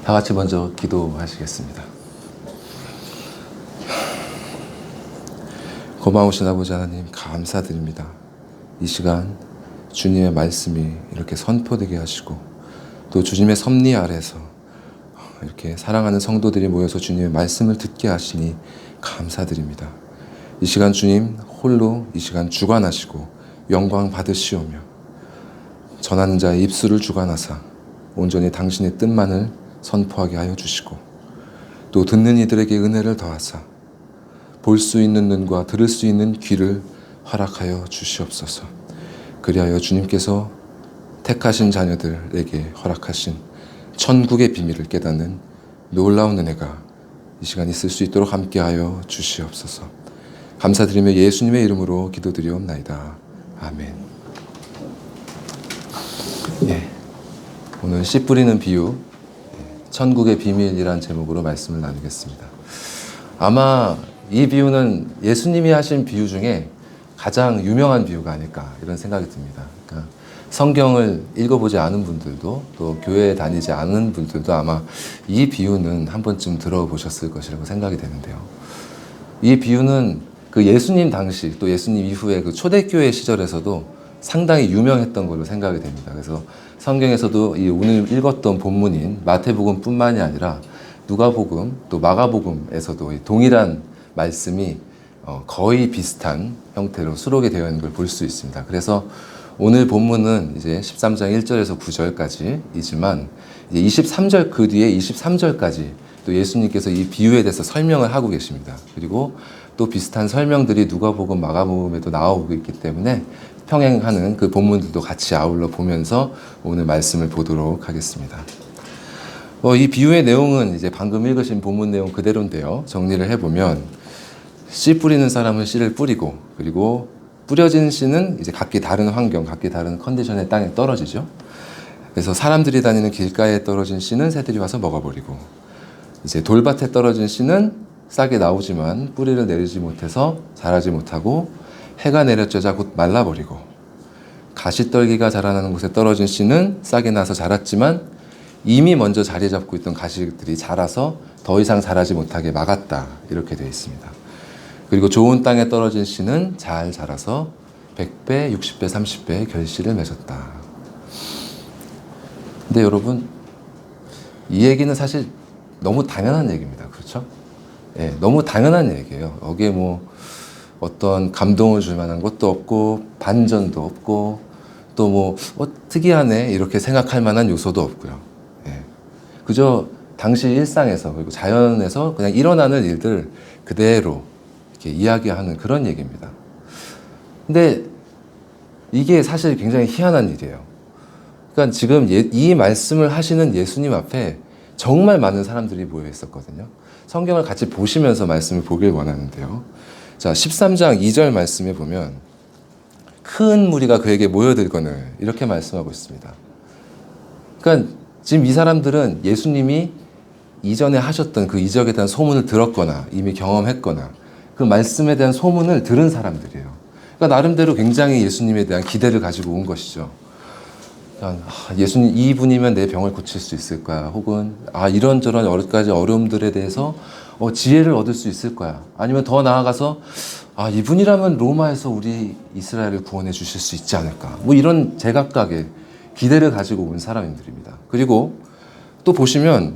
다 같이 먼저 기도하시겠습니다. 고마우신 아버지 하나님, 감사드립니다. 이 시간 주님의 말씀이 이렇게 선포되게 하시고 또 주님의 섭리 아래서 이렇게 사랑하는 성도들이 모여서 주님의 말씀을 듣게 하시니 감사드립니다. 이 시간 주님 홀로 이 시간 주관하시고 영광 받으시오며 전하는 자의 입술을 주관하사 온전히 당신의 뜻만을 선포하게 하여 주시고 또 듣는 이들에게 은혜를 더하사 볼 수 있는 눈과 들을 수 있는 귀를 허락하여 주시옵소서. 그리하여 주님께서 택하신 자녀들에게 허락하신 천국의 비밀을 깨닫는 놀라운 은혜가 이 시간 있을 수 있도록 함께하여 주시옵소서. 감사드리며 예수님의 이름으로 기도드리옵나이다. 아멘. 예, 오늘 씨 뿌리는 비유, 천국의 비밀이란 제목으로 말씀을 나누겠습니다. 아마 이 비유는 예수님이 하신 비유 중에 가장 유명한 비유가 아닐까 이런 생각이 듭니다. 그러니까 성경을 읽어보지 않은 분들도 또 교회에 다니지 않은 분들도 아마 이 비유는 한 번쯤 들어보셨을 것이라고 생각이 되는데요. 이 비유는 그 예수님 당시 또 예수님 이후에 그 초대교회 시절에서도 상당히 유명했던 걸로 생각이 됩니다. 그래서 성경에서도 이 오늘 읽었던 본문인 마태복음뿐만이 아니라 누가복음 또 마가복음에서도 동일한 말씀이 거의 비슷한 형태로 수록이 되어 있는 걸 볼 수 있습니다. 그래서 오늘 본문은 이제 13장 1절에서 9절까지이지만 이제 23절 그 뒤에 23절까지 또 예수님께서 이 비유에 대해서 설명을 하고 계십니다. 그리고 또 비슷한 설명들이 누가복음, 마가복음에도 나오고 있기 때문에 평행하는 그 본문들도 같이 아울러 보면서 오늘 말씀을 보도록 하겠습니다. 이 비유의 내용은 이제 방금 읽으신 본문 내용 그대로인데요. 정리를 해보면 씨 뿌리는 사람은 씨를 뿌리고 그리고 뿌려진 씨는 이제 각기 다른 환경, 각기 다른 컨디션의 땅에 떨어지죠. 그래서 사람들이 다니는 길가에 떨어진 씨는 새들이 와서 먹어버리고 이제 돌밭에 떨어진 씨는 싹이 나오지만 뿌리를 내리지 못해서 자라지 못하고 해가 내려쬐자 곧 말라버리고 가시떨기가 자라나는 곳에 떨어진 씨는 싹이 나서 자랐지만 이미 먼저 자리 잡고 있던 가시들이 자라서 더 이상 자라지 못하게 막았다 이렇게 되어 있습니다. 그리고 좋은 땅에 떨어진 씨는 잘 자라서 100배, 60배, 30배의 결실을 맺었다. 근데 여러분 이 얘기는 사실 너무 당연한 얘기입니다. 그렇죠? 예, 너무 당연한 얘기예요. 여기에 뭐 어떤 감동을 줄 만한 것도 없고 반전도 없고 또 뭐 특이하네 이렇게 생각할 만한 요소도 없고요. 예, 그저 당시 일상에서 그리고 자연에서 그냥 일어나는 일들 그대로 이렇게 이야기하는 그런 얘기입니다. 근데 이게 사실 굉장히 희한한 일이에요. 그러니까 지금 이 말씀을 하시는 예수님 앞에 정말 많은 사람들이 모여 있었거든요. 성경을 같이 보시면서 말씀을 보길 원하는데요. 자, 13장 2절 말씀에 보면 큰 무리가 그에게 모여들거늘 이렇게 말씀하고 있습니다. 그러니까 지금 이 사람들은 예수님이 이전에 하셨던 그 이적에 대한 소문을 들었거나 이미 경험했거나 그 말씀에 대한 소문을 들은 사람들이에요. 그러니까 나름대로 굉장히 예수님에 대한 기대를 가지고 온 것이죠. 예수님 이분이면 내 병을 고칠 수 있을 거야. 혹은 이런저런 여러 가지 어려움들에 대해서 지혜를 얻을 수 있을 거야. 아니면 더 나아가서 이분이라면 로마에서 우리 이스라엘을 구원해 주실 수 있지 않을까. 뭐 이런 제각각의 기대를 가지고 온 사람들입니다. 그리고 또 보시면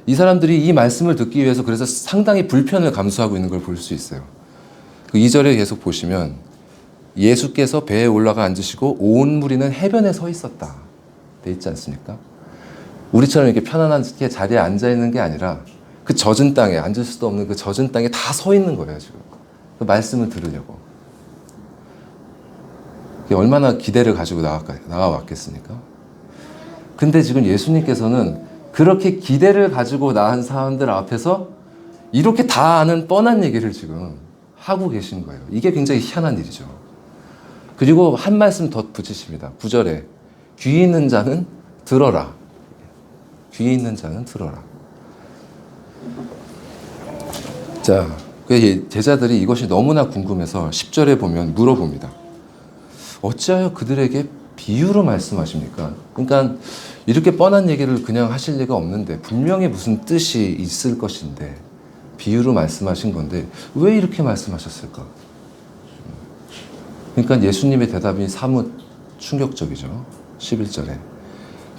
이 사람들이 이 말씀을 듣기 위해서 그래서 상당히 불편을 감수하고 있는 걸 볼 수 있어요. 그 2절에 계속 보시면 예수께서 배에 올라가 앉으시고 온 무리는 해변에 서 있었다 돼 있지 않습니까? 우리처럼 이렇게 편안하게 자리에 앉아 있는 게 아니라 그 젖은 땅에 앉을 수도 없는 그 젖은 땅에 다 서 있는 거예요. 지금 그 말씀을 들으려고. 얼마나 기대를 가지고 나와왔겠습니까? 근데 지금 예수님께서는 그렇게 기대를 가지고 나온 사람들 앞에서 이렇게 다 아는 뻔한 얘기를 지금 하고 계신 거예요. 이게 굉장히 희한한 일이죠. 그리고 한 말씀 더 붙이십니다. 9절에 귀 있는 자는 들어라. 귀 있는 자는 들어라. 자, 제자들이 이것이 너무나 궁금해서 10절에 보면 물어봅니다. 어찌하여 그들에게 비유로 말씀하십니까? 그러니까 이렇게 뻔한 얘기를 그냥 하실 리가 없는데 분명히 무슨 뜻이 있을 것인데 비유로 말씀하신 건데 왜 이렇게 말씀하셨을까? 그러니까 예수님의 대답이 사뭇 충격적이죠. 11절에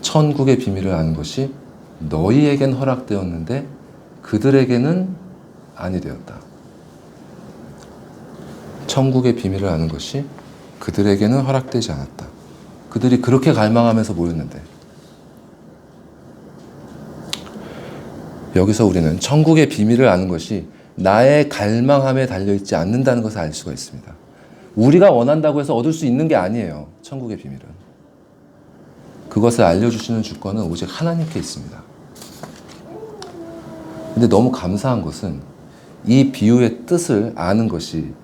천국의 비밀을 아는 것이 너희에겐 허락되었는데 그들에게는 아니 되었다. 천국의 비밀을 아는 것이 그들에게는 허락되지 않았다. 그들이 그렇게 갈망하면서 모였는데 여기서 우리는 천국의 비밀을 아는 것이 나의 갈망함에 달려있지 않는다는 것을 알 수가 있습니다. 우리가 원한다고 해서 얻을 수 있는 게 아니에요. 천국의 비밀은. 그것을 알려주시는 주권은 오직 하나님께 있습니다. 근데 너무 감사한 것은 이 비유의 뜻을 아는 것이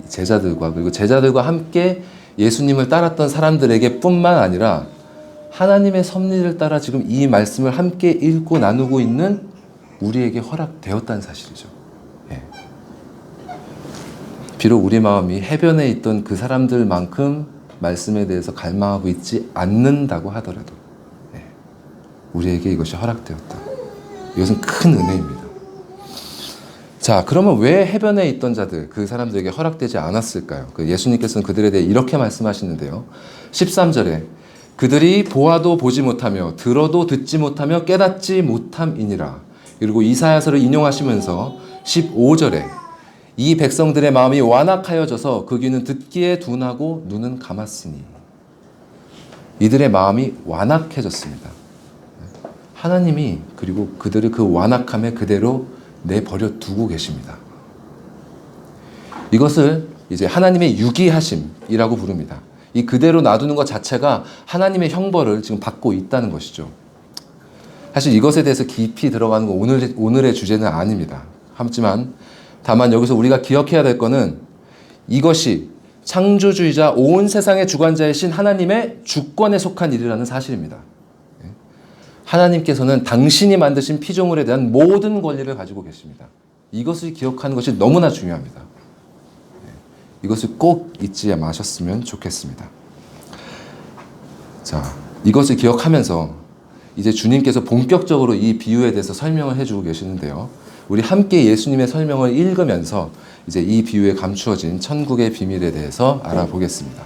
제자들과 그리고 제자들과 함께 예수님을 따랐던 사람들에게 뿐만 아니라 하나님의 섭리를 따라 지금 이 말씀을 함께 읽고 나누고 있는 우리에게 허락되었다는 사실이죠. 예. 비록 우리 마음이 해변에 있던 그 사람들만큼 말씀에 대해서 갈망하고 있지 않는다고 하더라도 우리에게 이것이 허락되었다. 이것은 큰 은혜입니다. 자, 그러면 왜 해변에 있던 자들, 그 사람들에게 허락되지 않았을까요? 예수님께서는 그들에 대해 이렇게 말씀하시는데요. 13절에 그들이 보아도 보지 못하며 들어도 듣지 못하며 깨닫지 못함이니라. 그리고 이사야서를 인용하시면서 15절에 이 백성들의 마음이 완악하여져서 그 귀는 듣기에 둔하고 눈은 감았으니. 이들의 마음이 완악해졌습니다. 하나님이 그리고 그들을 그 완악함에 그대로 내버려 두고 계십니다. 이것을 이제 하나님의 유기하심이라고 부릅니다. 이 그대로 놔두는 것 자체가 하나님의 형벌을 지금 받고 있다는 것이죠. 사실 이것에 대해서 깊이 들어가는 건 오늘의 주제는 아닙니다. 하지만 다만 여기서 우리가 기억해야 될 것은 이것이 창조주의자 온 세상의 주관자이신 하나님의 주권에 속한 일이라는 사실입니다. 하나님께서는 당신이 만드신 피조물에 대한 모든 권리를 가지고 계십니다. 이것을 기억하는 것이 너무나 중요합니다. 이것을 꼭 잊지 마셨으면 좋겠습니다. 자, 이것을 기억하면서 이제 주님께서 본격적으로 이 비유에 대해서 설명을 해주고 계시는데요. 우리 함께 예수님의 설명을 읽으면서 이제 이 비유에 감추어진 천국의 비밀에 대해서 알아보겠습니다.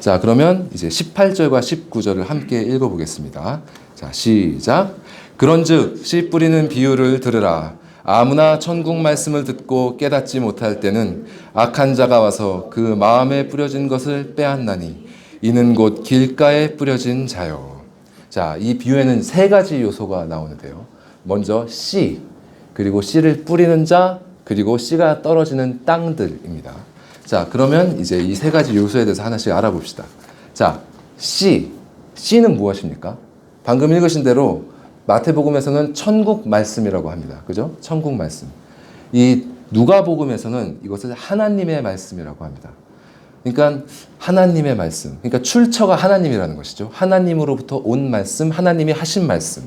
자, 그러면 이제 18절과 19절을 함께 읽어보겠습니다. 자, 시작. 그런즉 씨 뿌리는 비유를 들으라. 아무나 천국 말씀을 듣고 깨닫지 못할 때는 악한 자가 와서 그 마음에 뿌려진 것을 빼앗나니 이는 곧 길가에 뿌려진 자요. 자, 이 비유에는 세 가지 요소가 나오는데요. 먼저 씨, 그리고 씨를 뿌리는 자, 그리고 씨가 떨어지는 땅들입니다. 자, 그러면 이제 이 세 가지 요소에 대해서 하나씩 알아봅시다. 자, 씨는 무엇입니까? 방금 읽으신 대로 마태복음에서는 천국 말씀이라고 합니다. 그죠? 천국 말씀. 이 누가복음에서는 이것을 하나님의 말씀이라고 합니다. 그러니까 하나님의 말씀. 그러니까 출처가 하나님이라는 것이죠. 하나님으로부터 온 말씀, 하나님이 하신 말씀.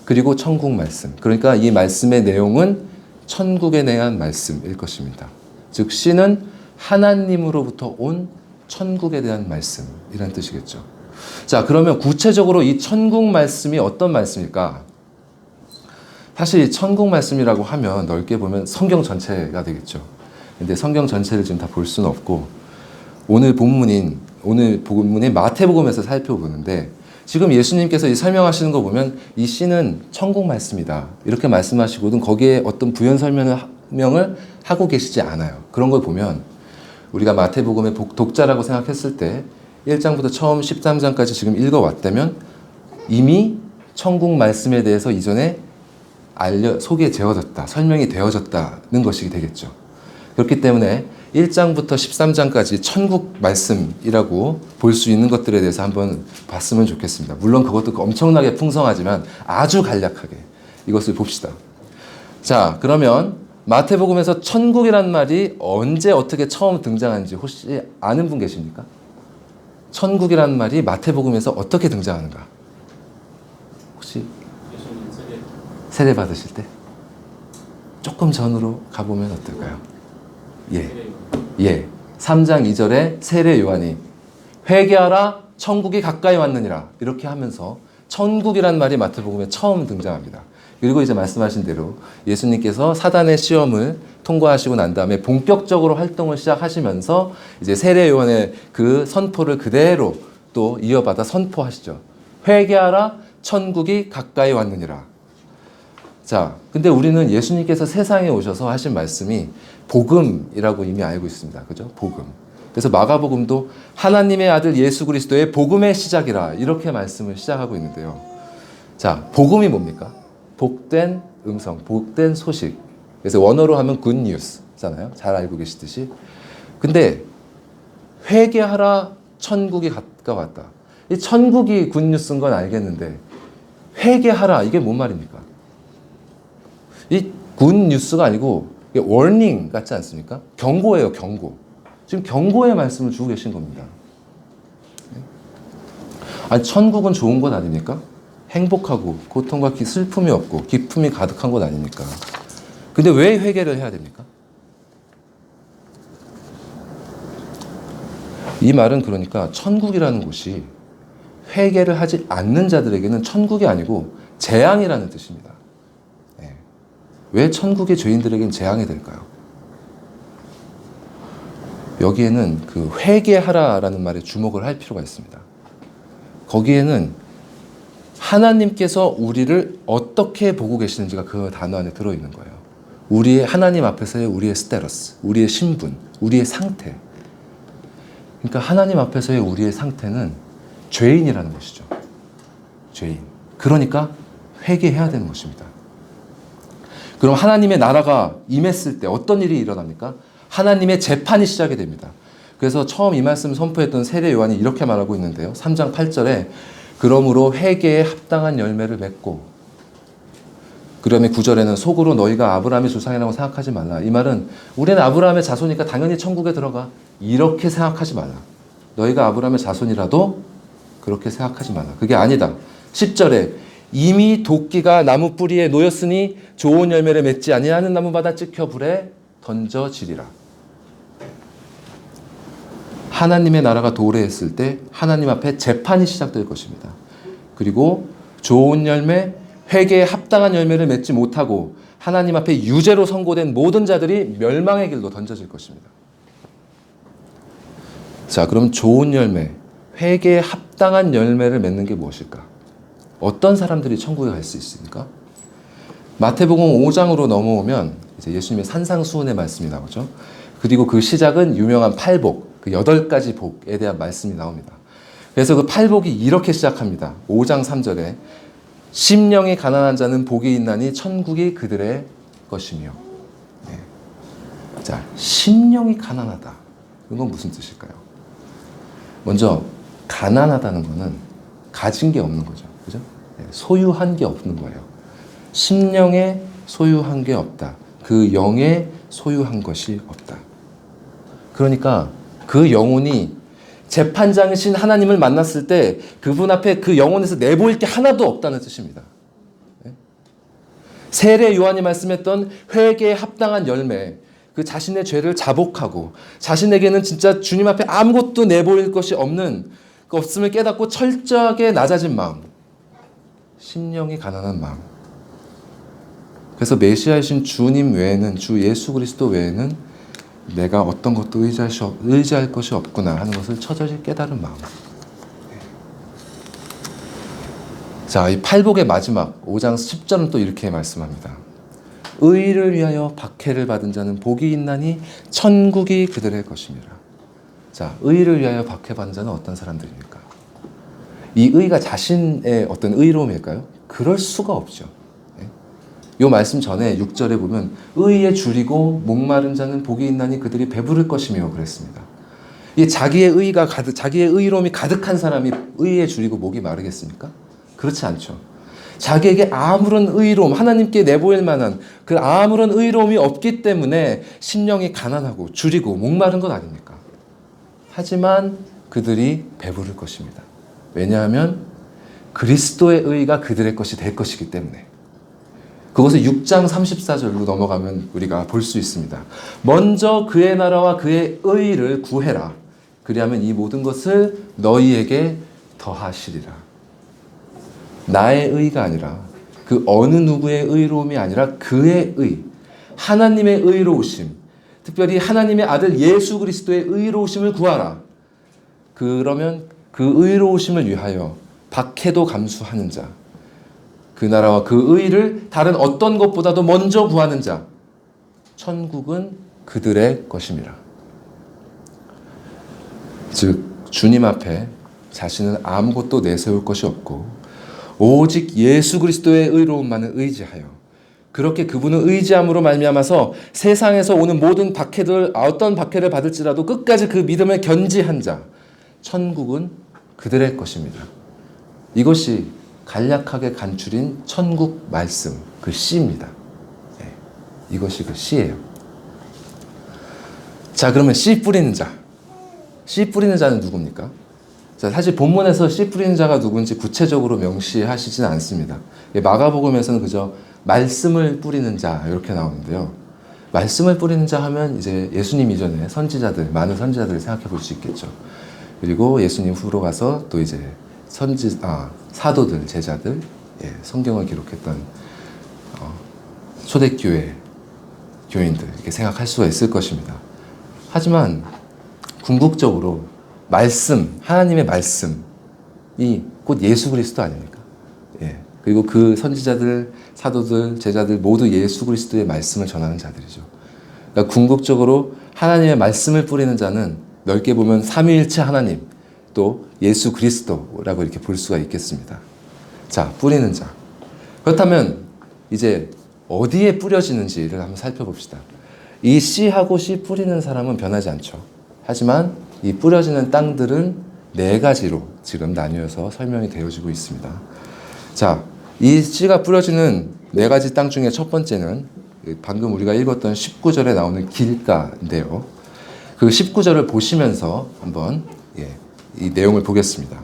그리고 천국 말씀. 그러니까 이 말씀의 내용은 천국에 대한 말씀일 것입니다. 즉 씨는 하나님으로부터 온 천국에 대한 말씀이라는 뜻이겠죠. 자, 그러면 구체적으로 이 천국 말씀이 어떤 말씀일까? 사실 천국 말씀이라고 하면 넓게 보면 성경 전체가 되겠죠. 근데 성경 전체를 지금 다 볼 수는 없고 오늘 본문인 마태복음에서 살펴보는데 지금 예수님께서 이 설명하시는 거 보면 이 씨는 천국 말씀이다 이렇게 말씀하시고는 거기에 어떤 부연 설명을 하고 계시지 않아요. 그런 걸 보면 우리가 마태복음의 독자라고 생각했을 때 1장부터 처음 13장까지 지금 읽어왔다면 이미 천국 말씀에 대해서 이전에 소개되어졌다, 설명이 되어졌다는 것이 되겠죠. 그렇기 때문에 1장부터 13장까지 천국 말씀이라고 볼 수 있는 것들에 대해서 한번 봤으면 좋겠습니다. 물론 그것도 엄청나게 풍성하지만 아주 간략하게 이것을 봅시다. 자, 그러면 마태복음에서 천국이란 말이 언제 어떻게 처음 등장한지 혹시 아는 분 계십니까? 천국이란 말이 마태복음에서 어떻게 등장하는가? 혹시 세례 받으실 때? 조금 전으로 가보면 어떨까요? 예. 3장 2절에 세례 요한이 회개하라 천국이 가까이 왔느니라. 이렇게 하면서 천국이란 말이 마태복음에 처음 등장합니다. 그리고 이제 말씀하신 대로 예수님께서 사단의 시험을 통과하시고 난 다음에 본격적으로 활동을 시작하시면서 이제 세례 요한의 그 선포를 그대로 또 이어받아 선포하시죠. 회개하라, 천국이 가까이 왔느니라. 자, 근데 우리는 예수님께서 세상에 오셔서 하신 말씀이 복음이라고 이미 알고 있습니다. 그죠? 복음. 그래서 마가복음도 하나님의 아들 예수 그리스도의 복음의 시작이라 이렇게 말씀을 시작하고 있는데요. 자, 복음이 뭡니까? 복된 음성, 복된 소식. 그래서 원어로 하면 good news잖아요. 잘 알고 계시듯이. 근데 회개하라, 천국이 가까웠다. 이 천국이 good news인 건 알겠는데 회개하라, 이게 뭔 말입니까? 이 good news가 아니고 warning 같지 않습니까? 경고예요, 경고. 지금 경고의 말씀을 주고 계신 겁니다. 아니, 천국은 좋은 것 아닙니까? 행복하고 고통과 슬픔이 없고 기쁨이 가득한 것 아닙니까? 근데 왜 회개를 해야 됩니까? 이 말은 그러니까 천국이라는 곳이 회개를 하지 않는 자들에게는 천국이 아니고 재앙이라는 뜻입니다. 네. 왜 천국의 죄인들에게는 재앙이 될까요? 여기에는 그 회개하라라는 말에 주목을 할 필요가 있습니다. 거기에는 하나님께서 우리를 어떻게 보고 계시는지가 그 단어 안에 들어있는 거예요. 우리의 하나님 앞에서의 우리의 스테러스, 우리의 신분, 우리의 상태. 그러니까 하나님 앞에서의 우리의 상태는 죄인이라는 것이죠. 죄인. 그러니까 회개해야 되는 것입니다. 그럼 하나님의 나라가 임했을 때 어떤 일이 일어납니까? 하나님의 재판이 시작이 됩니다. 그래서 처음 이 말씀을 선포했던 세례 요한이 이렇게 말하고 있는데요. 3장 8절에 그러므로 회개에 합당한 열매를 맺고, 그 다음에 9절에는 속으로 너희가 아브라함의 조상이라고 생각하지 말라. 이 말은 우리는 아브라함의 자손이니까 당연히 천국에 들어가. 이렇게 생각하지 말라. 너희가 아브라함의 자손이라도 그렇게 생각하지 말라. 그게 아니다. 10절에 이미 도끼가 나무 뿌리에 놓였으니 좋은 열매를 맺지 아니하는 나무마다 찍혀 불에 던져지리라. 하나님의 나라가 도래했을 때 하나님 앞에 재판이 시작될 것입니다. 그리고 좋은 열매, 회개에 합당한 열매를 맺지 못하고 하나님 앞에 유죄로 선고된 모든 자들이 멸망의 길로 던져질 것입니다. 자, 그럼 좋은 열매, 회개에 합당한 열매를 맺는 게 무엇일까? 어떤 사람들이 천국에 갈 수 있습니까? 마태복음 5장으로 넘어오면 이제 예수님의 산상수훈의 말씀이 나오죠. 그리고 그 시작은 유명한 팔복, 그 8가지 복에 대한 말씀이 나옵니다. 그래서 그 팔복이 이렇게 시작합니다. 5장 3절에 심령이 가난한 자는 복이 있나니 천국이 그들의 것이며. 네. 자, 심령이 가난하다. 이건 무슨 뜻일까요? 먼저 가난하다는 거는 가진 게 없는 거죠. 그죠? 네. 소유한 게 없는 거예요. 심령에 소유한 게 없다. 그 영에 소유한 것이 없다. 그러니까 그 영혼이 재판장이신 하나님을 만났을 때 그분 앞에 그 영혼에서 내보일 게 하나도 없다는 뜻입니다. 세례 요한이 말씀했던 회개에 합당한 열매, 그 자신의 죄를 자복하고 자신에게는 진짜 주님 앞에 아무것도 내보일 것이 없는, 그 없음을 깨닫고 철저하게 낮아진 마음, 심령이 가난한 마음. 그래서 메시아이신 주님 외에는, 주 예수 그리스도 외에는 내가 어떤 것도 의지할 것이 없구나 하는 것을 처절히 깨달은 마음. 자, 이 팔복의 마지막 5장 10절은 또 이렇게 말씀합니다. 의를 위하여 박해를 받은 자는 복이 있나니 천국이 그들의 것입니다. 자, 의를 위하여 박해받은 자는 어떤 사람들입니까? 이 의가 자신의 어떤 의로움일까요? 그럴 수가 없죠. 이 말씀 전에 6절에 보면 의에 줄이고 목마른 자는 복이 있나니 그들이 배부를 것이며 그랬습니다. 이 자기의 의가 자기의 의로움이 가득한 사람이 의에 줄이고 목이 마르겠습니까? 그렇지 않죠. 자기에게 아무런 의로움, 하나님께 내보일 만한 그 아무런 의로움이 없기 때문에 심령이 가난하고 줄이고 목마른 것 아닙니까? 하지만 그들이 배부를 것입니다. 왜냐하면 그리스도의 의가 그들의 것이 될 것이기 때문에. 그것을 6장 34절로 넘어가면 우리가 볼 수 있습니다. 먼저 그의 나라와 그의 의를 구해라. 그리하면 이 모든 것을 너희에게 더하시리라. 나의 의가 아니라 그 어느 누구의 의로움이 아니라 그의 의, 하나님의 의로우심, 특별히 하나님의 아들 예수 그리스도의 의로우심을 구하라. 그러면 그 의로우심을 위하여 박해도 감수하는 자, 그 나라와 그 의를 다른 어떤 것보다도 먼저 구하는 자, 천국은 그들의 것임이라. 즉 주님 앞에 자신은 아무것도 내세울 것이 없고 오직 예수 그리스도의 의로움만을 의지하여, 그렇게 그분을 의지함으로 말미암아서 세상에서 오는 모든 박해들, 어떤 박해를 받을지라도 끝까지 그 믿음을 견지한 자, 천국은 그들의 것입니다. 이것이 간략하게 간추린 천국 말씀, 그 씨입니다. 네, 이것이 그 씨예요. 자, 그러면 씨 뿌리는 자. 씨 뿌리는 자는 누굽니까? 자, 사실 본문에서 씨 뿌리는 자가 누군지 구체적으로 명시하시지는 않습니다. 마가복음에서는 그저 말씀을 뿌리는 자 이렇게 나오는데요. 말씀을 뿌리는 자 하면 이제 예수님 이전에 선지자들, 많은 선지자들을 생각해 볼 수 있겠죠. 그리고 예수님 후로 가서 또 이제 사도들, 제자들, 성경을 기록했던 초대교회 교인들, 이렇게 생각할 수가 있을 것입니다. 하지만 궁극적으로 말씀, 하나님의 말씀이 곧 예수 그리스도 아닙니까? 그리고 그 선지자들, 사도들, 제자들 모두 예수 그리스도의 말씀을 전하는 자들이죠. 그러니까 궁극적으로 하나님의 말씀을 뿌리는 자는 넓게 보면 삼위일체 하나님, 또 예수 그리스도라고 이렇게 볼 수가 있겠습니다. 자, 뿌리는 자. 그렇다면 이제 어디에 뿌려지는지를 한번 살펴봅시다. 이 씨하고 씨 뿌리는 사람은 변하지 않죠. 하지만 이 뿌려지는 땅들은 네 가지로 지금 나뉘어서 설명이 되어지고 있습니다. 자, 이 씨가 뿌려지는 네 가지 땅 중에 첫 번째는 방금 우리가 읽었던 19절에 나오는 길가인데요. 그 19절을 보시면서 한번 이 내용을 보겠습니다.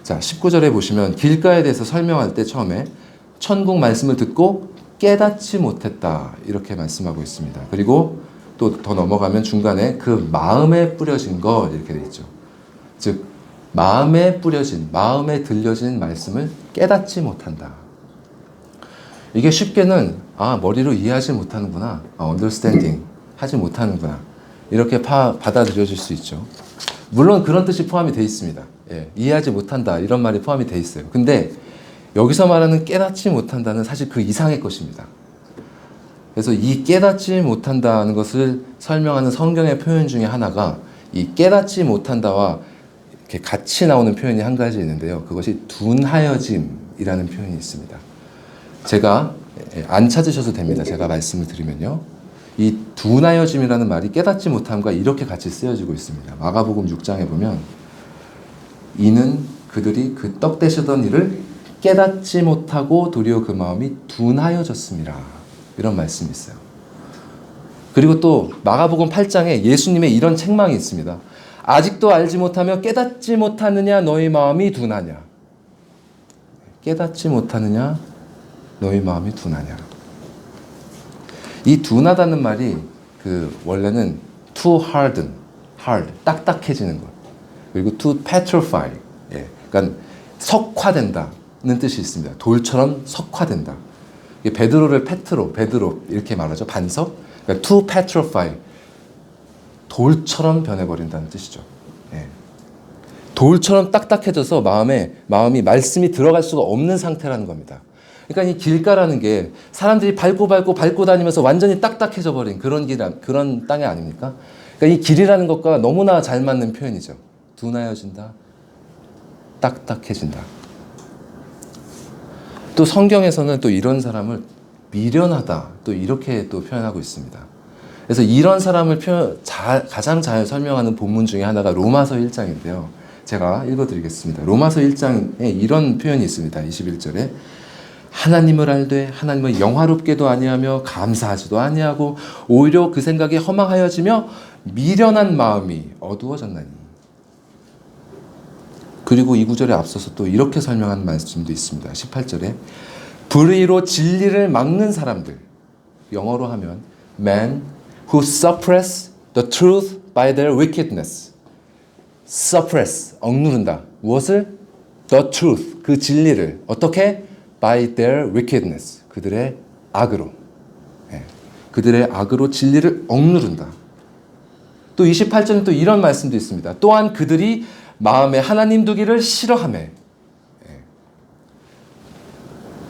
자, 19절에 보시면 길가에 대해서 설명할 때 처음에 천국 말씀을 듣고 깨닫지 못했다 이렇게 말씀하고 있습니다. 그리고 또 더 넘어가면 중간에 그 마음에 뿌려진 거 이렇게 돼 있죠. 즉 마음에 뿌려진, 마음에 들려진 말씀을 깨닫지 못한다. 이게 쉽게는 머리로 이해하지 못하는구나, understanding 하지 못하는구나 이렇게 받아들여질 수 있죠. 물론 그런 뜻이 포함이 되어 있습니다. 이해하지 못한다 이런 말이 포함이 되어 있어요. 근데 여기서 말하는 깨닫지 못한다는 사실 그 이상의 것입니다. 그래서 이 깨닫지 못한다는 것을 설명하는 성경의 표현 중에 하나가 이 깨닫지 못한다와 이렇게 같이 나오는 표현이 한 가지 있는데요. 그것이 둔하여짐이라는 표현이 있습니다. 제가 안 찾으셔도 됩니다. 제가 말씀을 드리면요. 이 둔하여짐이라는 말이 깨닫지 못함과 이렇게 같이 쓰여지고 있습니다. 마가복음 6장에 보면 이는 그들이 그 떡 되시던 일을 깨닫지 못하고 도리어 그 마음이 둔하여졌습니다. 이런 말씀이 있어요. 그리고 또 마가복음 8장에 예수님의 이런 책망이 있습니다. 아직도 알지 못하며 깨닫지 못하느냐 너희 마음이 둔하냐. 깨닫지 못하느냐 너희 마음이 둔하냐. 이 둔하다는 말이 원래는 to harden, hard, 딱딱해지는 것. 그리고 to petrify, 그러니까 석화된다는 뜻이 있습니다. 돌처럼 석화된다. 베드로를 베드로 이렇게 말하죠. 반석. 그러니까 to petrify, 돌처럼 변해버린다는 뜻이죠. 돌처럼 딱딱해져서 마음이 말씀이 들어갈 수가 없는 상태라는 겁니다. 그러니까 이 길가라는 게 사람들이 밟고 다니면서 완전히 딱딱해져 버린 그런 땅이 아닙니까? 그러니까 이 길이라는 것과 너무나 잘 맞는 표현이죠. 둔하여진다, 딱딱해진다. 또 성경에서는 또 이런 사람을 미련하다 또 이렇게 또 표현하고 있습니다. 그래서 이런 사람을 가장 잘 설명하는 본문 중에 하나가 로마서 1장인데요. 제가 읽어드리겠습니다. 로마서 1장에 이런 표현이 있습니다. 21절에 하나님을 알되 하나님을 영화롭게도 아니하며 감사하지도 아니하고 오히려 그 생각이 허망하여지며 미련한 마음이 어두워졌나니. 그리고 이 구절에 앞서서 또 이렇게 설명한 말씀도 있습니다. 18절에 불의로 진리를 막는 사람들, 영어로 하면 men who suppress the truth by their wickedness. suppress, 억누른다. 무엇을? the truth, 그 진리를 어떻게? by their wickedness, 그들의 악으로. 예. 그들의 악으로 진리를 억누른다. 또 28절은 또 이런 말씀도 있습니다. 또한 그들이 마음에 하나님 두기를 싫어하며, 예.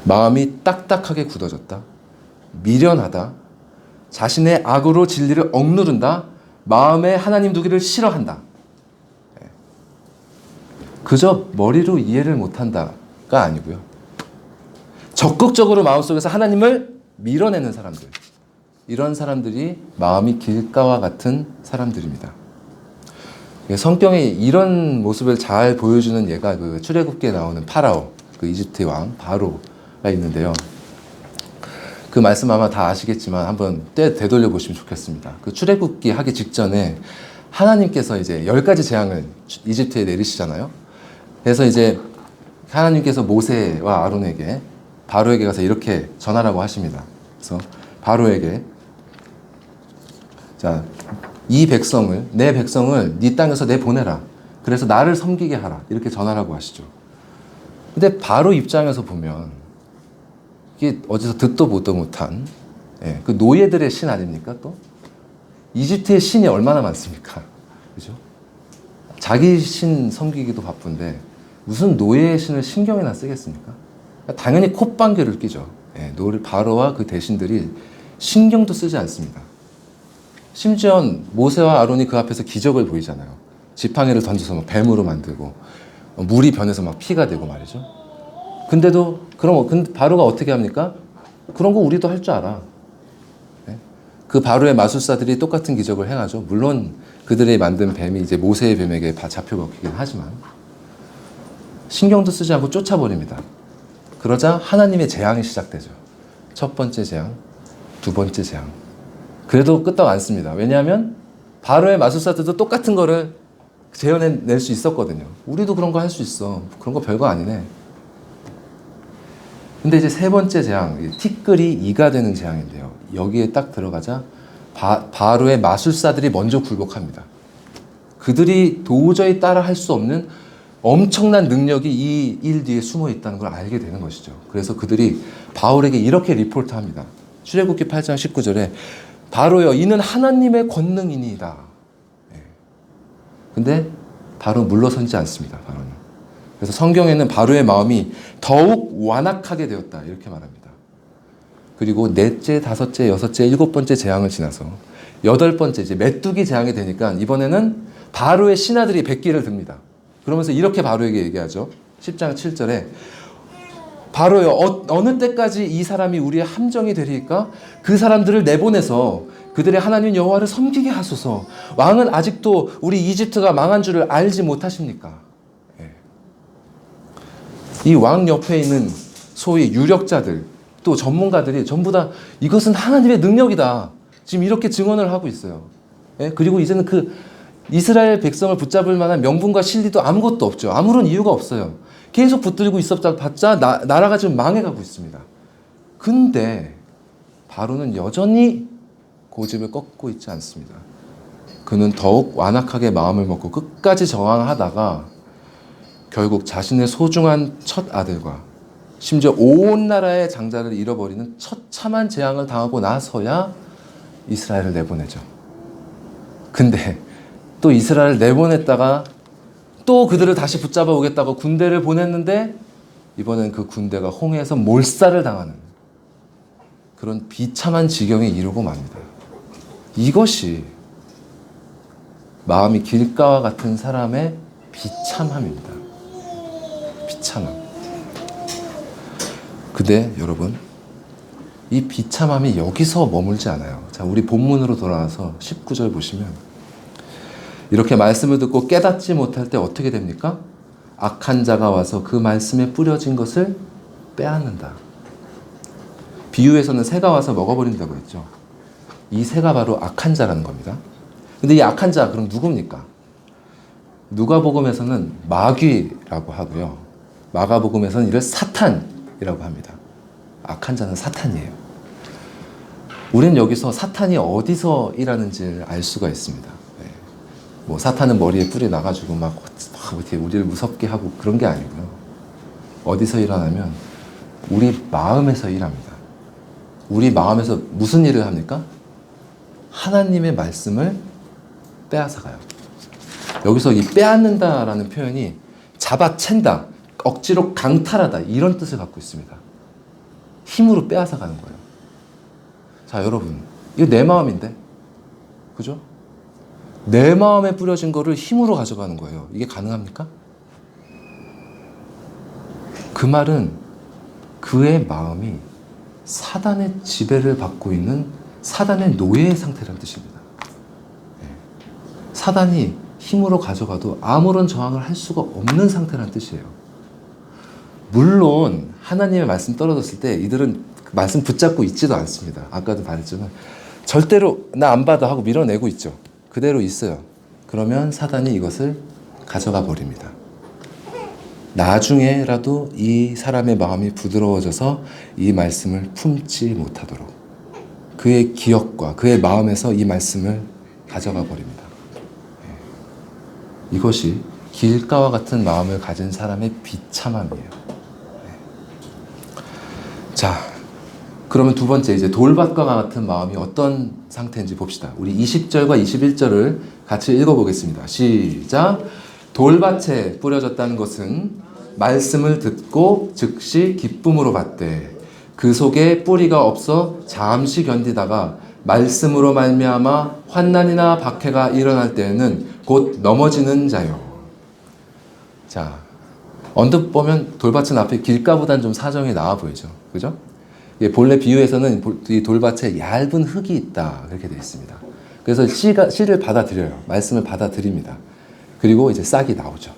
마음이 딱딱하게 굳어졌다. 미련하다. 자신의 악으로 진리를 억누른다. 마음에 하나님 두기를 싫어한다. 예. 그저 머리로 이해를 못한다가 아니고요. 적극적으로 마음속에서 하나님을 밀어내는 사람들. 이런 사람들이 마음이 길가와 같은 사람들입니다. 성경에 이런 모습을 잘 보여주는 예가 그 출애굽기에 나오는 파라오, 그 이집트의 왕 바로가 있는데요. 그 말씀 아마 다 아시겠지만 한번 되돌려 보시면 좋겠습니다. 그 출애굽기 하기 직전에 하나님께서 이제 10가지 재앙을 이집트에 내리시잖아요. 그래서 이제 하나님께서 모세와 아론에게 바로에게 가서 이렇게 전하라고 하십니다. 그래서 바로에게 자, 이 백성을, 내 백성을 네 땅에서 내보내라. 그래서 나를 섬기게 하라. 이렇게 전하라고 하시죠. 근데 바로 입장에서 보면 이게 어디서 듣도 보도 못한 그 노예들의 신 아닙니까 또? 이집트의 신이 얼마나 많습니까? 그죠? 자기 신 섬기기도 바쁜데 무슨 노예의 신을 신경이나 쓰겠습니까? 당연히 콧방귀를 끼죠. 바로와 그 대신들이 신경도 쓰지 않습니다. 심지어 모세와 아론이 그 앞에서 기적을 보이잖아요. 지팡이를 던져서 막 뱀으로 만들고 물이 변해서 막 피가 되고 말이죠. 근데도 근데 바로가 어떻게 합니까? 그런 거 우리도 할 줄 알아. 그 바로의 마술사들이 똑같은 기적을 행하죠. 물론 그들이 만든 뱀이 이제 모세의 뱀에게 잡혀 먹히긴 하지만 신경도 쓰지 않고 쫓아버립니다. 그러자 하나님의 재앙이 시작되죠. 첫 번째 재앙, 두 번째 재앙. 그래도 끄떡 안 씁니다. 왜냐하면 바로의 마술사들도 똑같은 거를 재현해낼 수 있었거든요. 우리도 그런 거 할 수 있어. 그런 거 별거 아니네. 근데 이제 세 번째 재앙, 티끌이 이가 되는 재앙인데요. 여기에 딱 들어가자 바로의 마술사들이 먼저 굴복합니다. 그들이 도저히 따라 할 수 없는 엄청난 능력이 이 일 뒤에 숨어 있다는 걸 알게 되는 것이죠. 그래서 그들이 바울에게 이렇게 리포트합니다. 출애굽기 8장 19절에 바로여 이는 하나님의 권능이니이다. 근데 바로 물러서지 않습니다. 바로는. 그래서 성경에는 바로의 마음이 더욱 완악하게 되었다 이렇게 말합니다. 그리고 넷째, 다섯째, 여섯째, 일곱 번째 재앙을 지나서 여덟 번째 이제 메뚜기 재앙이 되니까 이번에는 바로의 신하들이 백기를 듭니다. 그러면서 이렇게 바로에게 얘기하죠. 10장 7절에 바로여 어느 때까지 이 사람이 우리의 함정이 되리까? 그 사람들을 내보내서 그들의 하나님 여호와를 섬기게 하소서. 왕은 아직도 우리 이집트가 망한 줄을 알지 못하십니까? 이 왕 옆에 있는 소위 유력자들 또 전문가들이 전부 다 이것은 하나님의 능력이다. 지금 이렇게 증언을 하고 있어요. 그리고 이제는 그 이스라엘 백성을 붙잡을 만한 명분과 실리도 아무것도 없죠. 아무런 이유가 없어요. 계속 붙들고 있었다 봤자 나라가 지금 망해가고 있습니다. 근데 바로는 여전히 고집을 꺾고 있지 않습니다. 그는 더욱 완악하게 마음을 먹고 끝까지 저항하다가 결국 자신의 소중한 첫 아들과 심지어 온 나라의 장자를 잃어버리는 처참한 재앙을 당하고 나서야 이스라엘을 내보내죠. 근데 또 이스라엘을 내보냈다가 또 그들을 다시 붙잡아 오겠다고 군대를 보냈는데 이번엔 그 군대가 홍해에서 몰살을 당하는 그런 비참한 지경에 이르고 맙니다. 이것이 마음이 길가와 같은 사람의 비참함입니다. 비참함. 근데 여러분, 이 비참함이 여기서 머물지 않아요. 자, 우리 본문으로 돌아와서 19절 보시면 이렇게 말씀을 듣고 깨닫지 못할 때 어떻게 됩니까? 악한 자가 와서 그 말씀에 뿌려진 것을 빼앗는다. 비유에서는 새가 와서 먹어버린다고 했죠. 이 새가 바로 악한 자라는 겁니다. 근데 이 악한 자 그럼 누굽니까? 누가복음에서는 마귀라고 하고요. 마가복음에서는 이를 사탄이라고 합니다. 악한 자는 사탄이에요. 우리는 여기서 사탄이 어디서 일하는지를 알 수가 있습니다. 뭐 사탄은 머리에 뿔이 나가지고 막 이렇게 우리를 무섭게 하고 그런 게 아니고요. 어디서 일어나면 우리 마음에서 일합니다. 우리 마음에서 무슨 일을 합니까? 하나님의 말씀을 빼앗아가요. 여기서 이 빼앗는다라는 표현이 잡아챈다, 억지로 강탈하다 이런 뜻을 갖고 있습니다. 힘으로 빼앗아가는 거예요. 자, 여러분, 이거 내 마음인데, 그죠? 내 마음에 뿌려진 거를 힘으로 가져가는 거예요. 이게 가능합니까? 그 말은 그의 마음이 사단의 지배를 받고 있는 사단의 노예의 상태라는 뜻입니다. 사단이 힘으로 가져가도 아무런 저항을 할 수가 없는 상태라는 뜻이에요. 물론 하나님의 말씀 떨어졌을 때 이들은 그 말씀 붙잡고 있지도 않습니다. 아까도 말했지만 절대로 나 안 받아 하고 밀어내고 있죠. 그대로 있어요. 그러면 사단이 이것을 가져가 버립니다. 나중에라도 이 사람의 마음이 부드러워져서 이 말씀을 품지 못하도록 그의 기억과 그의 마음에서 이 말씀을 가져가 버립니다. 이것이 길가와 같은 마음을 가진 사람의 비참함이에요. 자, 그러면 두 번째 이제 돌밭과 같은 마음이 어떤 상태인지 봅시다. 우리 20절과 21절을 같이 읽어보겠습니다. 시작. 돌밭에 뿌려졌다는 것은 말씀을 듣고 즉시 기쁨으로 받되 그 속에 뿌리가 없어 잠시 견디다가 말씀으로 말미암아 환난이나 박해가 일어날 때에는 곧 넘어지는 자요. 자, 언뜻 보면 돌밭은 앞에 길가보다는 좀 사정이 나아 보이죠. 그죠? 본래 비유에서는 이 돌밭에 얇은 흙이 있다 그렇게 되어 있습니다. 그래서 씨를 받아들여요. 말씀을 받아들입니다. 그리고 이제 싹이 나오죠.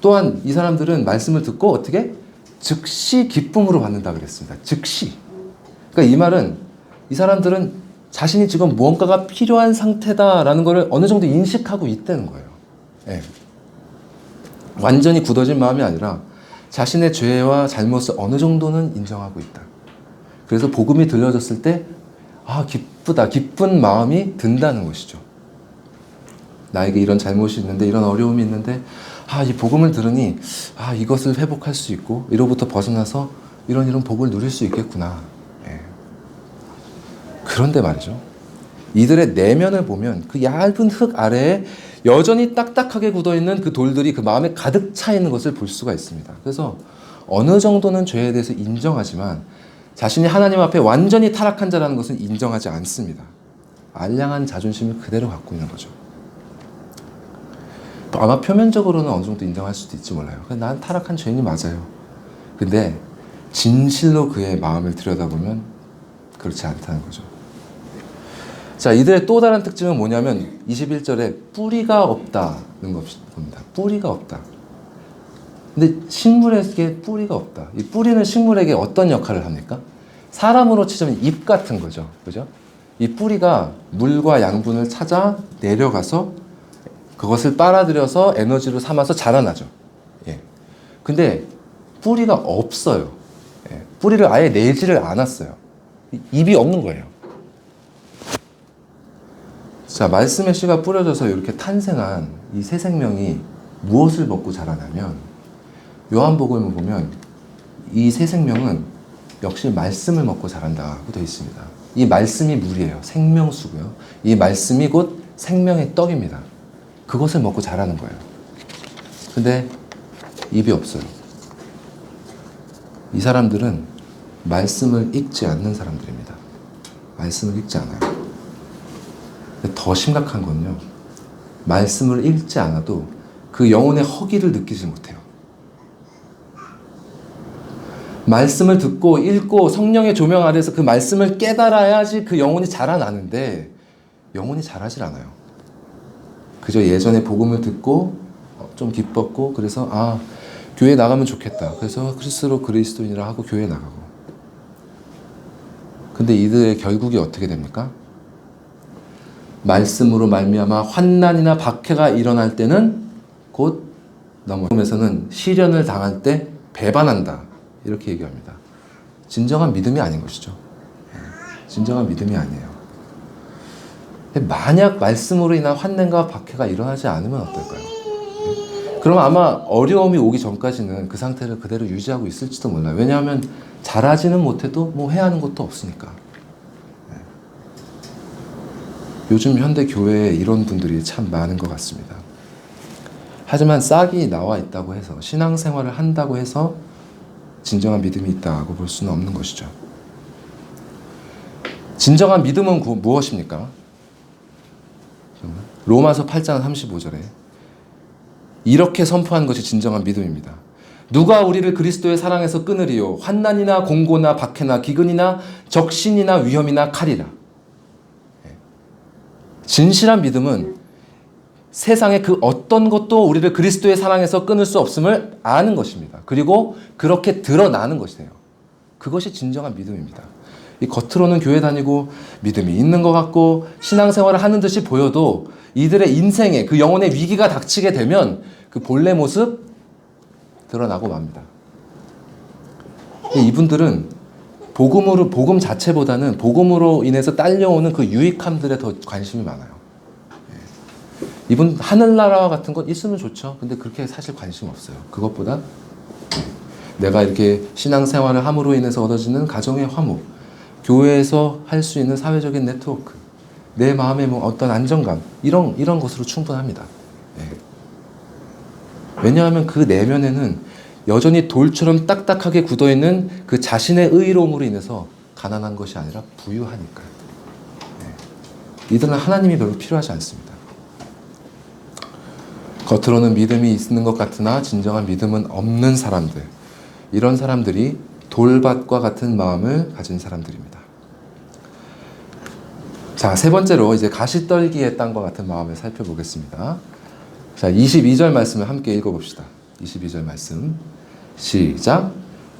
또한 이 사람들은 말씀을 듣고 어떻게? 즉시 기쁨으로 받는다 그랬습니다. 즉시. 그러니까 이 말은 이 사람들은 자신이 지금 무언가가 필요한 상태다라는 것을 어느 정도 인식하고 있다는 거예요. 네. 완전히 굳어진 마음이 아니라 자신의 죄와 잘못을 어느 정도는 인정하고 있다. 그래서 복음이 들려졌을 때 기쁘다, 기쁜 마음이 든다는 것이죠. 나에게 이런 잘못이 있는데 이런 어려움이 있는데 이 복음을 들으니 이것을 회복할 수 있고 이로부터 벗어나서 이런 복을 누릴 수 있겠구나. 예. 그런데 말이죠. 이들의 내면을 보면 그 얇은 흙 아래에 여전히 딱딱하게 굳어있는 그 돌들이 그 마음에 가득 차 있는 것을 볼 수가 있습니다. 그래서 어느 정도는 죄에 대해서 인정하지만 자신이 하나님 앞에 완전히 타락한 자라는 것은 인정하지 않습니다. 알량한 자존심을 그대로 갖고 있는 거죠. 아마 표면적으로는 어느 정도 인정할 수도 있지 몰라요. 난 타락한 죄인이 맞아요. 근데 진실로 그의 마음을 들여다보면 그렇지 않다는 거죠. 자, 이들의 또 다른 특징은 뭐냐면 21절에 뿌리가 없다는 겁니다. 뿌리가 없다. 근데 식물에게 뿌리가 없다. 이 뿌리는 식물에게 어떤 역할을 합니까? 사람으로 치자면 잎 같은 거죠. 그죠? 이 뿌리가 물과 양분을 찾아 내려가서 그것을 빨아들여서 에너지로 삼아서 자라나죠. 예. 근데 뿌리가 없어요. 예. 뿌리를 아예 내지를 않았어요. 잎이 없는 거예요. 자, 말씀의 씨가 뿌려져서 이렇게 탄생한 이 새 생명이 무엇을 먹고 자라냐면 요한복음을 보면 이 새 생명은 역시 말씀을 먹고 자란다고 되어 있습니다. 이 말씀이 물이에요. 생명수고요. 이 말씀이 곧 생명의 떡입니다. 그것을 먹고 자라는 거예요. 근데 입이 없어요. 이 사람들은 말씀을 읽지 않는 사람들입니다. 말씀을 읽지 않아요. 근데 더 심각한 건요. 말씀을 읽지 않아도 그 영혼의 허기를 느끼지 못해요. 말씀을 듣고 읽고 성령의 조명 아래서 그 말씀을 깨달아야지 그 영혼이 자라나는데 영혼이 자라질 않아요. 그저 예전에 복음을 듣고 좀 기뻤고 그래서 교회 나가면 좋겠다. 그래서 스스로 그리스도인이라 하고 교회 나가고. 근데 이들의 결국이 어떻게 됩니까? 말씀으로 말미암아 환난이나 박해가 일어날 때는 곧 복음에서는 시련을 당할 때 배반한다. 이렇게 얘기합니다. 진정한 믿음이 아닌 것이죠. 진정한 믿음이 아니에요. 만약 말씀으로 인한 환난과 박해가 일어나지 않으면 어떨까요? 그럼 아마 어려움이 오기 전까지는 그 상태를 그대로 유지하고 있을지도 몰라요. 왜냐하면 잘하지는 못해도 뭐 해야 하는 것도 없으니까. 네. 요즘 현대 교회에 이런 분들이 참 많은 것 같습니다. 하지만 싹이 나와 있다고 해서 신앙생활을 한다고 해서 진정한 믿음이 있다고 볼 수는 없는 것이죠. 진정한 믿음은 무엇입니까? 로마서 8장 35절에 이렇게 선포하는 것이 진정한 믿음입니다. 누가 우리를 그리스도의 사랑에서 끊으리요? 환난이나 공고나 박해나 기근이나 적신이나 위험이나 칼이라. 진실한 믿음은 세상의 그 어떤 것도 우리를 그리스도의 사랑에서 끊을 수 없음을 아는 것입니다. 그리고 그렇게 드러나는 것이에요. 그것이 진정한 믿음입니다. 이 겉으로는 교회 다니고 믿음이 있는 것 같고 신앙생활을 하는 듯이 보여도 이들의 인생에 그 영혼의 위기가 닥치게 되면 그 본래 모습 드러나고 맙니다. 이분들은 복음 자체보다는 복음으로 인해서 딸려오는 그 유익함들에 더 관심이 많아요. 이분 하늘나라와 같은 것 있으면 좋죠. 근데 그렇게 사실 관심 없어요. 그것보다 내가 이렇게 신앙생활을 함으로 인해서 얻어지는 가정의 화목, 교회에서 할 수 있는 사회적인 네트워크, 내 마음의 뭐 어떤 안정감, 이런 것으로 충분합니다. 네. 왜냐하면 그 내면에는 여전히 돌처럼 딱딱하게 굳어있는 그 자신의 의로움으로 인해서 가난한 것이 아니라 부유하니까요. 네. 이들은 하나님이 별로 필요하지 않습니다. 겉으로는 믿음이 있는 것 같으나 진정한 믿음은 없는 사람들, 이런 사람들이 돌밭과 같은 마음을 가진 사람들입니다. 자, 세 번째로 이제 가시떨기의 땅과 같은 마음을 살펴보겠습니다. 자, 22절 말씀을 함께 읽어봅시다. 22절 말씀 시작.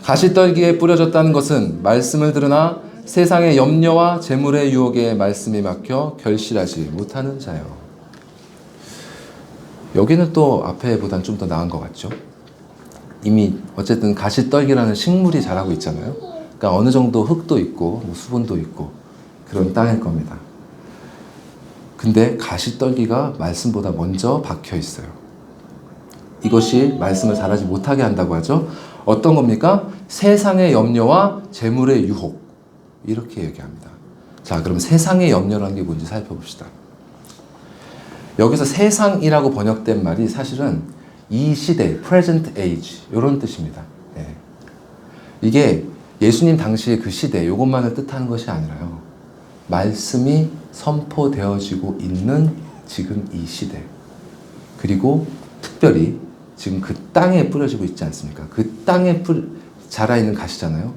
가시떨기에 뿌려졌다는 것은 말씀을 들으나 세상의 염려와 재물의 유혹에 말씀이 막혀 결실하지 못하는 자요. 여기는 또 앞에보단 좀 더 나은 것 같죠. 이미 어쨌든 가시떨기라는 식물이 자라고 있잖아요. 그러니까 어느 정도 흙도 있고 뭐 수분도 있고 그런 땅일 겁니다. 근데 가시떨기가 말씀보다 먼저 박혀 있어요. 이것이 말씀을 잘하지 못하게 한다고 하죠. 어떤 겁니까? 세상의 염려와 재물의 유혹, 이렇게 얘기합니다. 자, 그럼 세상의 염려라는 게 뭔지 살펴봅시다. 여기서 세상이라고 번역된 말이 사실은 이 시대, present age, 이런 뜻입니다. 네. 이게 예수님 당시의 그 시대, 이것만을 뜻하는 것이 아니라요. 말씀이 선포되어지고 있는 지금 이 시대, 그리고 특별히 지금 그 땅에 뿌려지고 있지 않습니까? 그 땅에 자라있는 가시잖아요.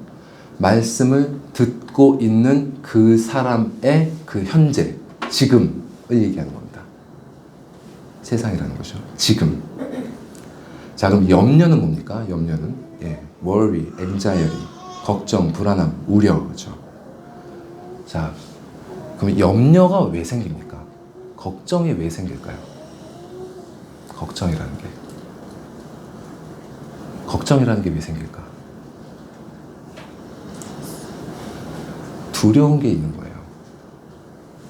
말씀을 듣고 있는 그 사람의 그 현재, 지금을 얘기하는 겁니다. 세상이라는 거죠. 지금. 자, 그럼 염려는 뭡니까? 염려는 worry, anxiety, 걱정, 불안함, 우려, 그렇죠. 자, 그럼 염려가 왜 생깁니까? 걱정이 왜 생길까요? 걱정이라는 게 왜 생길까? 두려운 게 있는 거예요.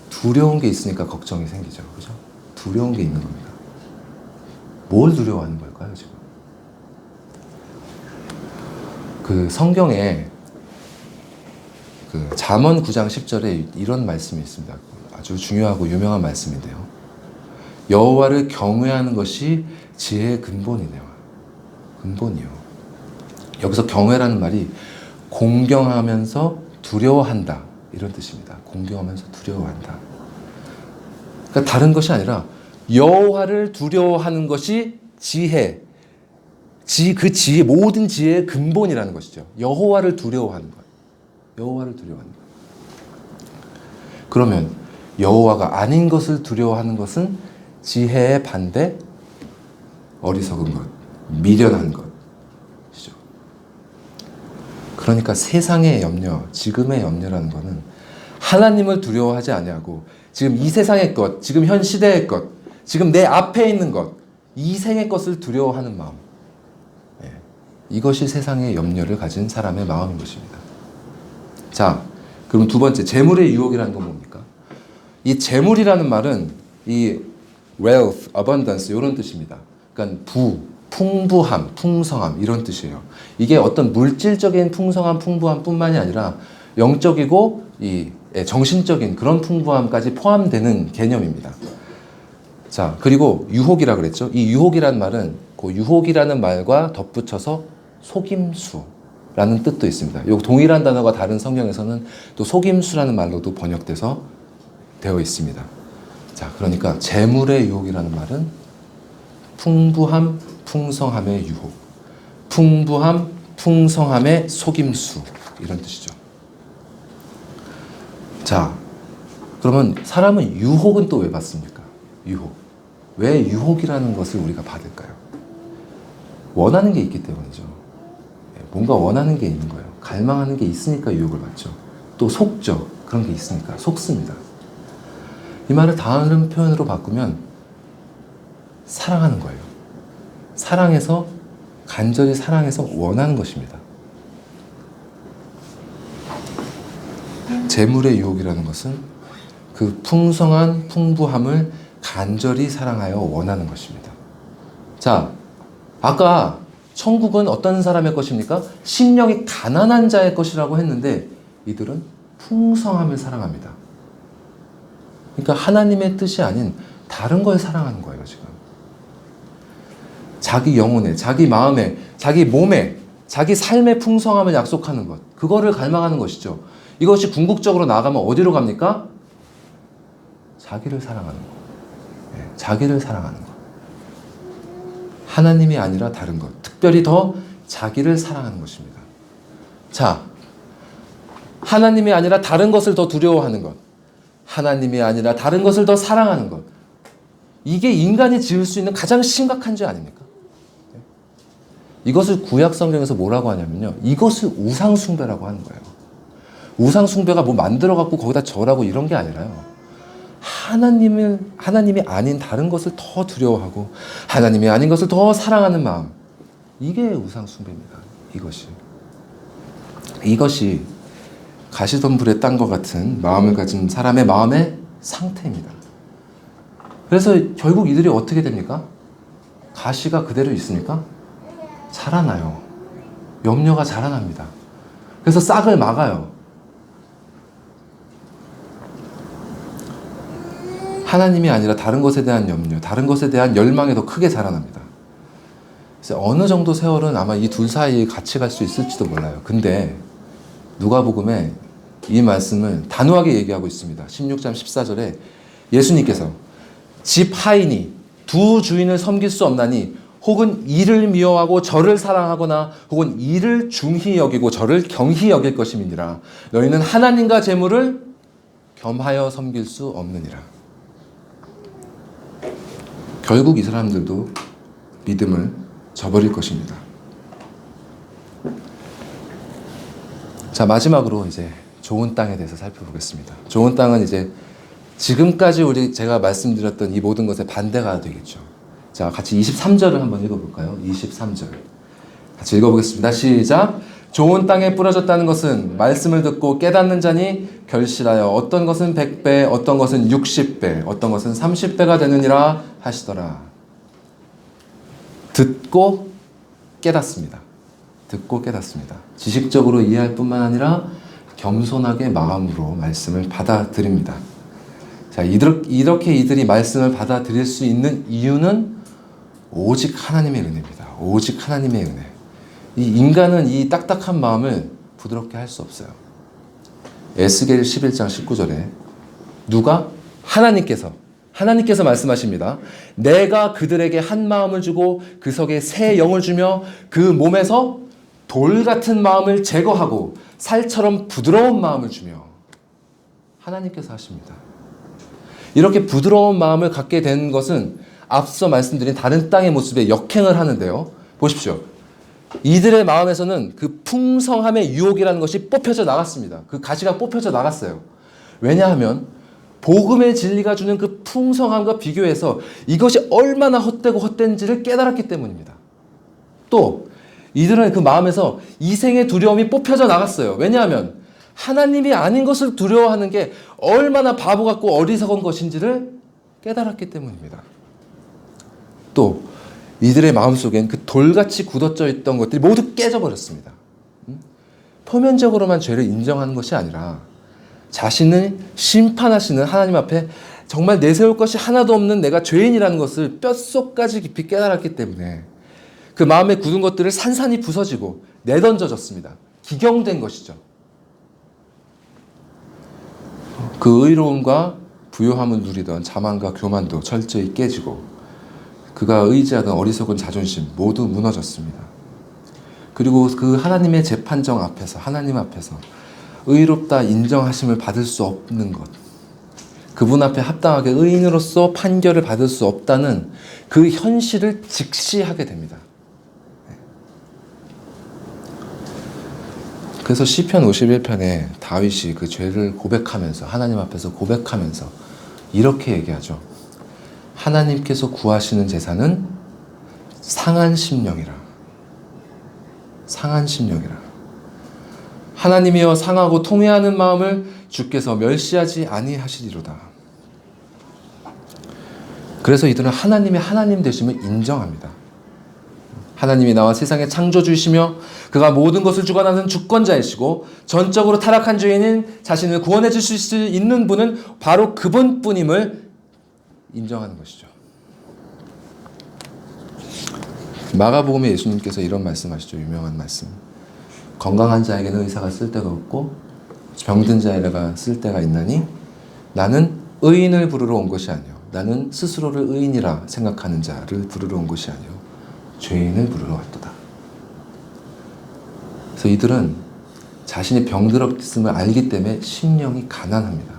두려운 게 있으니까 걱정이 생기죠. 그죠? 두려운 게 있는 겁니다. 뭘 두려워하는 걸까요, 지금? 그 성경에 그 잠언 9장 10절에 이런 말씀이 있습니다. 아주 중요하고 유명한 말씀인데요. 여호와를 경외하는 것이 지혜의 근본이네요. 근본이요. 여기서 경외라는 말이 공경하면서 두려워한다, 이런 뜻입니다. 공경하면서 두려워한다. 그러니까 다른 것이 아니라 여호와를 두려워하는 것이 지혜, 그 지혜, 모든 지혜의 근본이라는 것이죠. 여호와를 두려워하는 것. 여호와를 두려워하는 것. 그러면 여호와가 아닌 것을 두려워하는 것은 지혜의 반대, 어리석은 것, 미련한 것이죠. 그러니까 세상의 염려, 지금의 염려라는 것은 하나님을 두려워하지 아니하고 지금 이 세상의 것, 지금 현 시대의 것, 지금 내 앞에 있는 것, 이 생의 것을 두려워하는 마음. 이것이 세상의 염려를 가진 사람의 마음인 것입니다. 자, 그럼 두 번째, 재물의 유혹이라는 건 뭡니까? 이 재물이라는 말은 이 wealth, abundance 이런 뜻입니다. 그러니까 풍부함, 풍성함 이런 뜻이에요. 이게 어떤 물질적인 풍성함, 풍부함 뿐만이 아니라 영적이고 정신적인 그런 풍부함까지 포함되는 개념입니다. 자, 그리고 유혹이라 그랬죠. 이 유혹이란 말은 그 유혹이라는 말과 덧붙여서 속임수라는 뜻도 있습니다. 요 동일한 단어가 다른 성경에서는 또 속임수라는 말로도 번역돼서 되어 있습니다. 자, 그러니까 재물의 유혹이라는 말은 풍부함, 풍성함의 유혹, 풍부함, 풍성함의 속임수 이런 뜻이죠. 자, 그러면 사람은 유혹은 또 왜 받습니까? 유혹. 왜 유혹이라는 것을 우리가 받을까요? 원하는 게 있기 때문이죠. 뭔가 원하는 게 있는 거예요. 갈망하는 게 있으니까 유혹을 받죠. 또 속죠. 그런 게 있으니까 속습니다. 이 말을 다른 표현으로 바꾸면 사랑하는 거예요. 사랑해서 간절히 사랑해서 원하는 것입니다. 재물의 유혹이라는 것은 그 풍성한 풍부함을 간절히 사랑하여 원하는 것입니다. 자, 아까 천국은 어떤 사람의 것입니까? 심령이 가난한 자의 것이라고 했는데 이들은 풍성함을 사랑합니다. 그러니까 하나님의 뜻이 아닌 다른 걸 사랑하는 거예요, 지금. 자기 영혼에, 자기 마음에, 자기 몸에, 자기 삶의 풍성함을 약속하는 것. 그거를 갈망하는 것이죠. 이것이 궁극적으로 나아가면 어디로 갑니까? 자기를 사랑하는 것. 자기를 사랑하는 것. 하나님이 아니라 다른 것. 특별히 더 자기를 사랑하는 것입니다. 자, 하나님이 아니라 다른 것을 더 두려워하는 것. 하나님이 아니라 다른 것을 더 사랑하는 것. 이게 인간이 지을 수 있는 가장 심각한 죄 아닙니까? 이것을 구약 성경에서 뭐라고 하냐면요. 이것을 우상숭배라고 하는 거예요. 우상숭배가 뭐 만들어갖고 거기다 절하고 이런 게 아니라요. 하나님이 아닌 다른 것을 더 두려워하고 하나님이 아닌 것을 더 사랑하는 마음. 이게 우상숭배입니다. 이것이 가시던 불에 딴 것 같은 마음을 가진 사람의 마음의 상태입니다. 그래서 결국 이들이 어떻게 됩니까? 가시가 그대로 있습니까? 자라나요. 염려가 자라납니다. 그래서 싹을 막아요. 하나님이 아니라 다른 것에 대한 염려, 다른 것에 대한 열망이 더 크게 자라납니다. 그래서 어느 정도 세월은 아마 이 둘 사이에 같이 갈 수 있을지도 몰라요. 근데 누가복음에 이 말씀을 단호하게 얘기하고 있습니다. 16장 14절에 예수님께서 집 하인이 두 주인을 섬길 수 없나니 혹은 이를 미워하고 저를 사랑하거나 혹은 이를 중히 여기고 저를 경히 여길 것임이니라. 너희는 하나님과 재물을 겸하여 섬길 수 없느니라. 결국 이 사람들도 믿음을 저버릴 것입니다. 자, 마지막으로 이제 좋은 땅에 대해서 살펴보겠습니다. 좋은 땅은 이제 지금까지 제가 말씀드렸던 이 모든 것의 반대가 되겠죠. 자, 같이 23절을 한번 읽어볼까요? 23절. 같이 읽어보겠습니다. 시작. 좋은 땅에 뿌려졌다는 것은 말씀을 듣고 깨닫는 자니 결실하여 어떤 것은 100배, 어떤 것은 60배, 어떤 것은 30배가 되느니라 하시더라. 듣고 깨닫습니다. 듣고 깨닫습니다. 지식적으로 이해할 뿐만 아니라 겸손하게 마음으로 말씀을 받아들입니다. 자, 이렇게 이들이 말씀을 받아들일 수 있는 이유는 오직 하나님의 은혜입니다. 오직 하나님의 은혜. 이 인간은 이 딱딱한 마음을 부드럽게 할 수 없어요. 에스겔 11장 19절에 누가? 하나님께서 말씀하십니다. 내가 그들에게 한 마음을 주고 그 속에 새 영을 주며 그 몸에서 돌 같은 마음을 제거하고 살처럼 부드러운 마음을 주며. 하나님께서 하십니다. 이렇게 부드러운 마음을 갖게 된 것은 앞서 말씀드린 다른 땅의 모습에 역행을 하는데요. 보십시오. 이들의 마음에서는 그 풍성함의 유혹이라는 것이 뽑혀져 나갔습니다. 그 가시가 뽑혀져 나갔어요. 왜냐하면 복음의 진리가 주는 그 풍성함과 비교해서 이것이 얼마나 헛되고 헛된지를 깨달았기 때문입니다. 또 이들은 그 마음에서 이생의 두려움이 뽑혀져 나갔어요. 왜냐하면 하나님이 아닌 것을 두려워하는 게 얼마나 바보 같고 어리석은 것인지를 깨달았기 때문입니다. 또 이들의 마음속엔 그 돌같이 굳어져 있던 것들이 모두 깨져버렸습니다. 표면적으로만 죄를 인정하는 것이 아니라 자신을 심판하시는 하나님 앞에 정말 내세울 것이 하나도 없는 내가 죄인이라는 것을 뼛속까지 깊이 깨달았기 때문에 그 마음에 굳은 것들을 산산이 부서지고 내던져졌습니다. 기경된 것이죠. 그 의로움과 부요함을 누리던 자만과 교만도 철저히 깨지고 그가 의지하던 어리석은 자존심 모두 무너졌습니다. 그리고 그 하나님의 재판정 앞에서 하나님 앞에서 의롭다 인정하심을 받을 수 없는 것, 그분 앞에 합당하게 의인으로서 판결을 받을 수 없다는 그 현실을 직시하게 됩니다. 그래서 시편 51편에 다윗이 그 죄를 고백하면서 하나님 앞에서 고백하면서 이렇게 얘기하죠. 하나님께서 구하시는 제사는 상한 심령이라. 상한 심령이라. 하나님이여 상하고 통회하는 마음을 주께서 멸시하지 아니하시리로다. 그래서 이들은 하나님의 하나님 되심을 인정합니다. 하나님이 나와 세상의 창조주이시며 그가 모든 것을 주관하는 주권자이시고 전적으로 타락한 죄인인 자신을 구원해 주실 수 있는 분은 바로 그분뿐임을 인정하는 것이죠. 마가복음에 예수님께서 이런 말씀하시죠. 유명한 말씀. 건강한 자에게는 의사가 쓸데가 없고 병든 자에게가 쓸데가 있나니 나는 의인을 부르러 온 것이 아니요 나는 스스로를 의인이라 생각하는 자를 부르러 온 것이 아니요 죄인을 부르러 왔도다. 그래서 이들은 자신이 병들었음을 알기 때문에 심령이 가난합니다.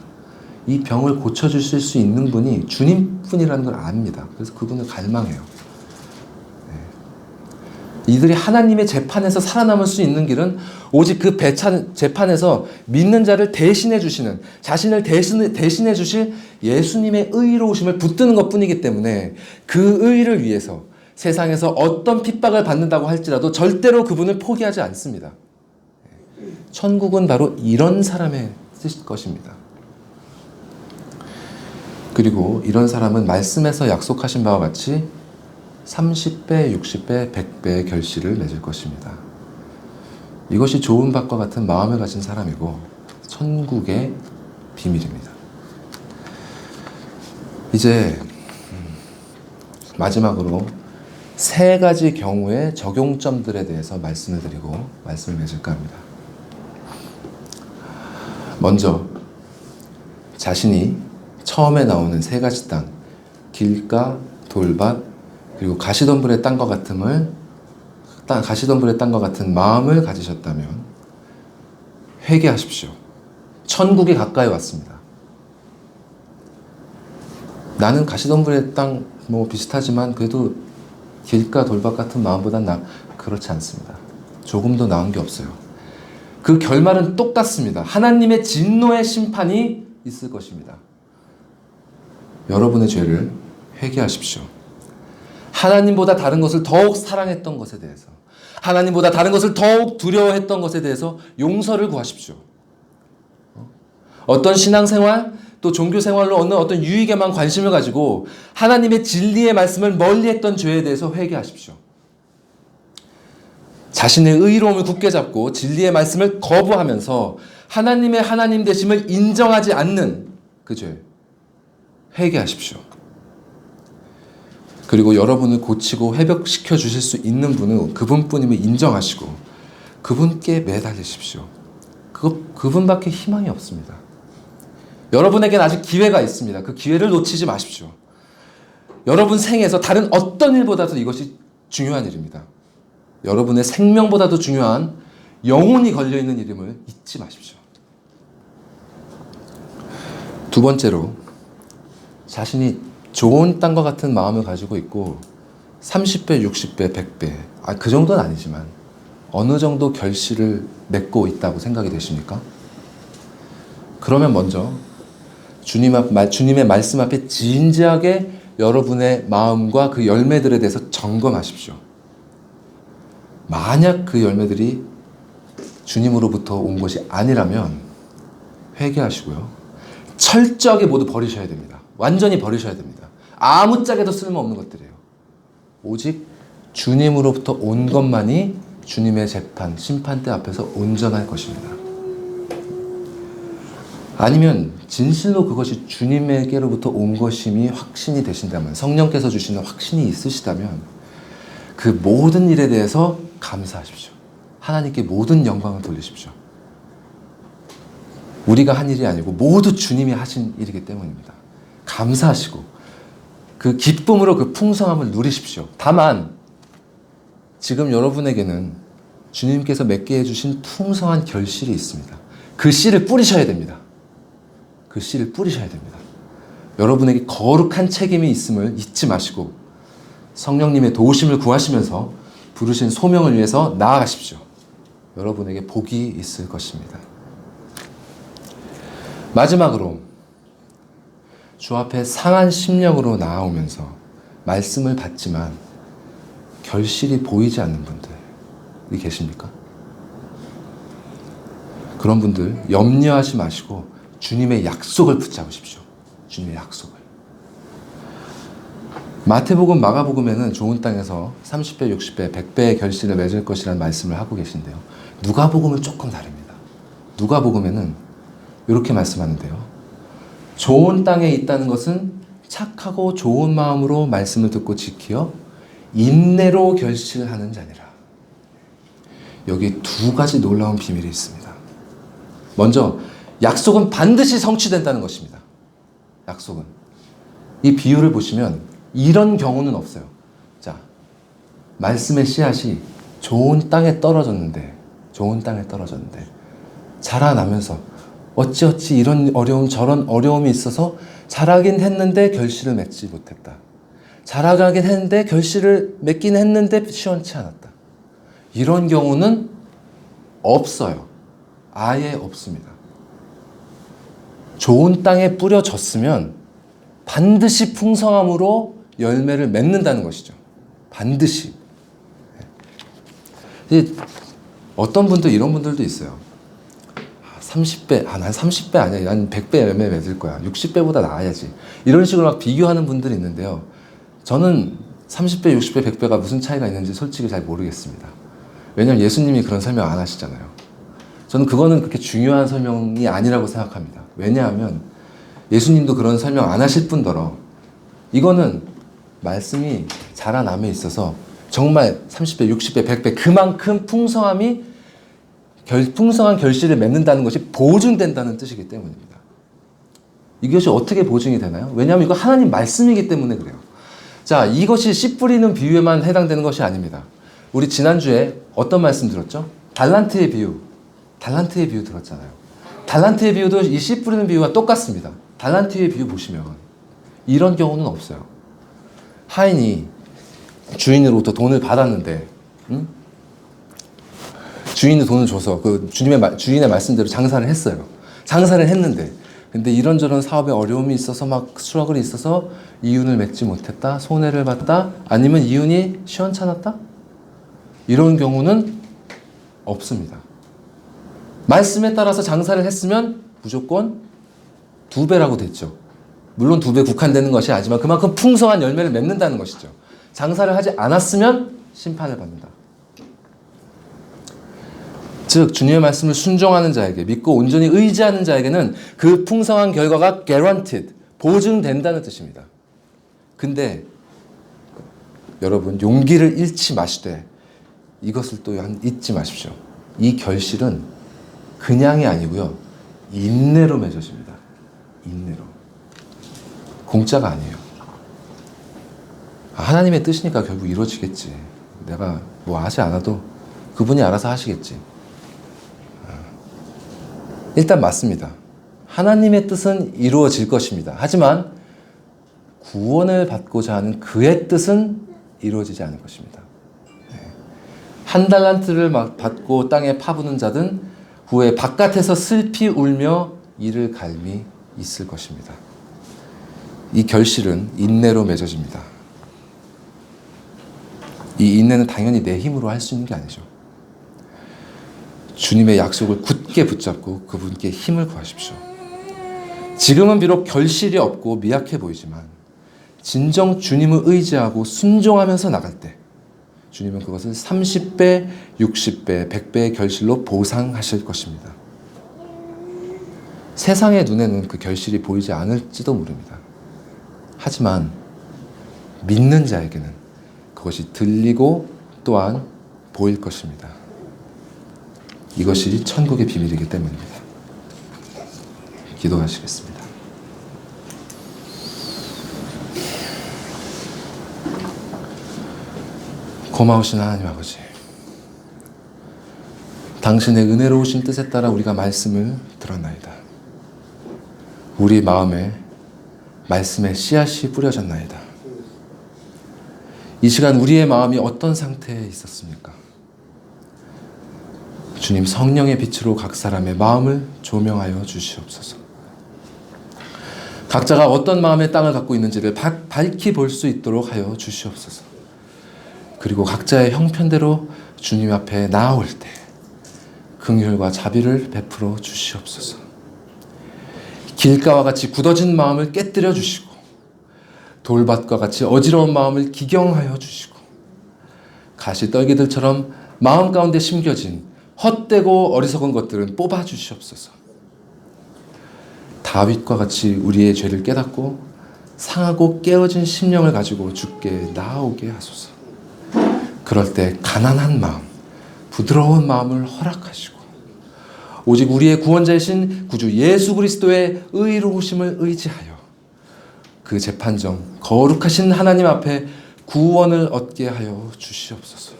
이 병을 고쳐주실 수 있는 분이 주님뿐이라는 걸 압니다. 그래서 그분을 갈망해요. 이들이 하나님의 재판에서 살아남을 수 있는 길은 오직 그 재판에서 믿는 자를 대신해 주시는, 자신을 대신해 주실 예수님의 의로우심을 붙드는 것뿐이기 때문에 그 의를 위해서 세상에서 어떤 핍박을 받는다고 할지라도 절대로 그분을 포기하지 않습니다. 천국은 바로 이런 사람의 뜻일 것입니다. 그리고 이런 사람은 말씀에서 약속하신 바와 같이 30배, 60배, 100배의 결실을 맺을 것입니다. 이것이 좋은 밭과 같은 마음을 가진 사람이고 천국의 비밀입니다. 이제 마지막으로 세 가지 경우의 적용점들에 대해서 말씀을 드리고 말씀을 맺을까 합니다. 먼저 자신이 처음에 나오는 세 가지 땅, 길가, 돌밭, 그리고 가시덤불의 땅과 가시덤불의 땅과 같은 마음을 가지셨다면 회개하십시오. 천국이 가까이 왔습니다. 나는 가시덤불의 땅 비슷하지만 그래도 길가 돌밭 같은 마음보단 그렇지 않습니다. 조금도 나은 게 없어요. 그 결말은 똑같습니다. 하나님의 진노의 심판이 있을 것입니다. 여러분의 죄를 회개하십시오. 하나님보다 다른 것을 더욱 사랑했던 것에 대해서, 하나님보다 다른 것을 더욱 두려워했던 것에 대해서 용서를 구하십시오. 어떤 신앙생활, 또 종교생활로 얻는 어떤 유익에만 관심을 가지고 하나님의 진리의 말씀을 멀리했던 죄에 대해서 회개하십시오. 자신의 의로움을 굳게 잡고 진리의 말씀을 거부하면서 하나님의 하나님 되심을 인정하지 않는 그 죄, 회개하십시오. 그리고 여러분을 고치고 회복시켜 주실 수 있는 분은 그분뿐임을 인정하시고 그분께 매달리십시오. 그분밖에 희망이 없습니다. 여러분에게는 아직 기회가 있습니다. 그 기회를 놓치지 마십시오. 여러분 생에서 다른 어떤 일보다도 이것이 중요한 일입니다. 여러분의 생명보다도 중요한 영혼이 걸려있는 일임을 잊지 마십시오. 두 번째로, 자신이 좋은 땅과 같은 마음을 가지고 있고 30배, 60배, 100배, 그 정도는 아니지만 어느 정도 결실을 맺고 있다고 생각이 되십니까? 그러면 먼저 주님의 말씀 앞에 진지하게 여러분의 마음과 그 열매들에 대해서 점검하십시오. 만약 그 열매들이 주님으로부터 온 것이 아니라면 회개하시고요. 철저하게 모두 버리셔야 됩니다. 완전히 버리셔야 됩니다. 아무짝에도 쓸모없는 것들이에요. 오직 주님으로부터 온 것만이 주님의 재판, 심판대 앞에서 온전할 것입니다. 아니면 진실로 그것이 주님에게로부터 온 것임이 확신이 되신다면, 성령께서 주시는 확신이 있으시다면 그 모든 일에 대해서 감사하십시오. 하나님께 모든 영광을 돌리십시오. 우리가 한 일이 아니고 모두 주님이 하신 일이기 때문입니다. 감사하시고 그 기쁨으로 그 풍성함을 누리십시오. 다만 지금 여러분에게는 주님께서 맺게 해주신 풍성한 결실이 있습니다. 그 씨를 뿌리셔야 됩니다. 그 씨를 뿌리셔야 됩니다. 여러분에게 거룩한 책임이 있음을 잊지 마시고 성령님의 도우심을 구하시면서 부르신 소명을 위해서 나아가십시오. 여러분에게 복이 있을 것입니다. 마지막으로 주 앞에 상한 심령으로 나아오면서 말씀을 받지만 결실이 보이지 않는 분들이 계십니까? 그런 분들 염려하지 마시고 주님의 약속을 붙잡으십시오. 주님의 약속을. 마태복음, 마가복음에는 좋은 땅에서 30배, 60배, 100배의 결실을 맺을 것이라는 말씀을 하고 계신데요. 누가복음은 조금 다릅니다. 누가복음에는 이렇게 말씀하는데요. 좋은 땅에 있다는 것은 착하고 좋은 마음으로 말씀을 듣고 지키어 인내로 결실하는 자니라. 여기 두 가지 놀라운 비밀이 있습니다. 먼저 약속은 반드시 성취된다는 것입니다. 약속은. 이 비유를 보시면 이런 경우는 없어요. 자, 말씀의 씨앗이 좋은 땅에 떨어졌는데 자라나면서 어찌어찌 이런 어려움 저런 어려움이 있어서 자라긴 했는데 결실을 맺지 못했다. 자라가긴 했는데 결실을 맺긴 했는데 시원치 않았다. 이런 경우는 없어요. 아예 없습니다. 좋은 땅에 뿌려졌으면 반드시 풍성함으로 열매를 맺는다는 것이죠. 반드시. 어떤 분들, 이런 분들도 있어요. 30배, 난 30배 아니야. 난 100배 열매 맺을 거야. 60배보다 나아야지. 이런 식으로 막 비교하는 분들이 있는데요. 저는 30배, 60배, 100배가 무슨 차이가 있는지 솔직히 잘 모르겠습니다. 왜냐하면 예수님이 그런 설명 안 하시잖아요. 저는 그거는 그렇게 중요한 설명이 아니라고 생각합니다. 왜냐하면 예수님도 그런 설명 안 하실 뿐더러 이거는 말씀이 자라남에 있어서 정말 30배, 60배, 100배 그만큼 풍성한 결실을 맺는다는 것이 보증된다는 뜻이기 때문입니다. 이것이 어떻게 보증이 되나요? 왜냐하면 이거 하나님 말씀이기 때문에 그래요. 자, 이것이 씨 뿌리는 비유에만 해당되는 것이 아닙니다. 우리 지난주에 어떤 말씀 들었죠? 달란트의 비유 들었잖아요. 달란트의 비유도 이 씨 뿌리는 비유와 똑같습니다. 달란트의 비유 보시면 이런 경우는 없어요. 하인이 주인으로부터 돈을 받았는데, 주인이 돈을 줘서 그 주인의 말씀대로 장사를 했어요. 장사를 했는데, 근데 이런저런 사업에 어려움이 있어서 막 스트러글이 있어서 이윤을 맺지 못했다, 손해를 봤다, 아니면 이윤이 시원찮았다? 이런 경우는 없습니다. 말씀에 따라서 장사를 했으면 무조건 2배라고 됐죠. 물론 2배 국한되는 것이 아니지만 그만큼 풍성한 열매를 맺는다는 것이죠. 장사를 하지 않았으면 심판을 받는다. 즉 주님의 말씀을 순종하는 자에게, 믿고 온전히 의지하는 자에게는 그 풍성한 결과가 guaranteed, 보증된다는 뜻입니다. 근데 여러분 용기를 잃지 마시되 이것을 또 잊지 마십시오. 이 결실은 그냥이 아니고요, 인내로 맺어집니다. 인내로. 공짜가 아니에요. 하나님의 뜻이니까 결국 이루어지겠지. 내가 뭐 하지 않아도 그분이 알아서 하시겠지. 일단 맞습니다. 하나님의 뜻은 이루어질 것입니다. 하지만 구원을 받고자 하는 그의 뜻은 이루어지지 않을 것입니다. 한 달란트를 받고 땅에 파부는 자든 후에 바깥에서 슬피 울며 이를 갈미 있을 것입니다. 이 결실은 인내로 맺어집니다. 이 인내는 당연히 내 힘으로 할 수 있는 게 아니죠. 주님의 약속을 굳게 붙잡고 그분께 힘을 구하십시오. 지금은 비록 결실이 없고 미약해 보이지만 진정 주님을 의지하고 순종하면서 나갈 때 주님은 그것을 30배, 60배, 100배의 결실로 보상하실 것입니다. 세상의 눈에는 그 결실이 보이지 않을지도 모릅니다. 하지만 믿는 자에게는 그것이 들리고 또한 보일 것입니다. 이것이 천국의 비밀이기 때문입니다. 기도하시겠습니다. 고마우신 하나님 아버지, 당신의 은혜로우신 뜻에 따라 우리가 말씀을 들었나이다. 우리 마음에 말씀의 씨앗이 뿌려졌나이다. 이 시간 우리의 마음이 어떤 상태에 있었습니까? 주님, 성령의 빛으로 각 사람의 마음을 조명하여 주시옵소서. 각자가 어떤 마음의 땅을 갖고 있는지를 밝히 볼 수 있도록 하여 주시옵소서. 그리고 각자의 형편대로 주님 앞에 나아올 때 긍휼과 자비를 베풀어 주시옵소서. 길가와 같이 굳어진 마음을 깨뜨려 주시고 돌밭과 같이 어지러운 마음을 기경하여 주시고 가시떨기들처럼 마음 가운데 심겨진 헛되고 어리석은 것들은 뽑아 주시옵소서. 다윗과 같이 우리의 죄를 깨닫고 상하고 깨어진 심령을 가지고 주께 나아오게 하소서. 그럴 때 가난한 마음, 부드러운 마음을 허락하시고 오직 우리의 구원자이신 구주 예수 그리스도의 의로우심을 의지하여 그 재판정 거룩하신 하나님 앞에 구원을 얻게 하여 주시옵소서.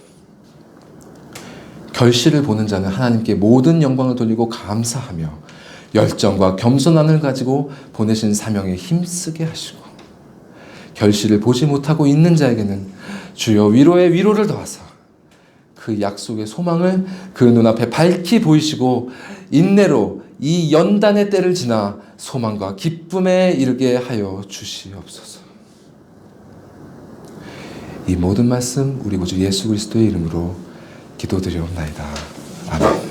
결실을 보는 자는 하나님께 모든 영광을 돌리고 감사하며 열정과 겸손함을 가지고 보내신 사명에 힘쓰게 하시고 결실을 보지 못하고 있는 자에게는 주여 위로의 위로를 더하사 그 약속의 소망을 그 눈앞에 밝히 보이시고 인내로 이 연단의 때를 지나 소망과 기쁨에 이르게 하여 주시옵소서. 이 모든 말씀 우리 구주 예수 그리스도의 이름으로 기도드리옵나이다. 아멘.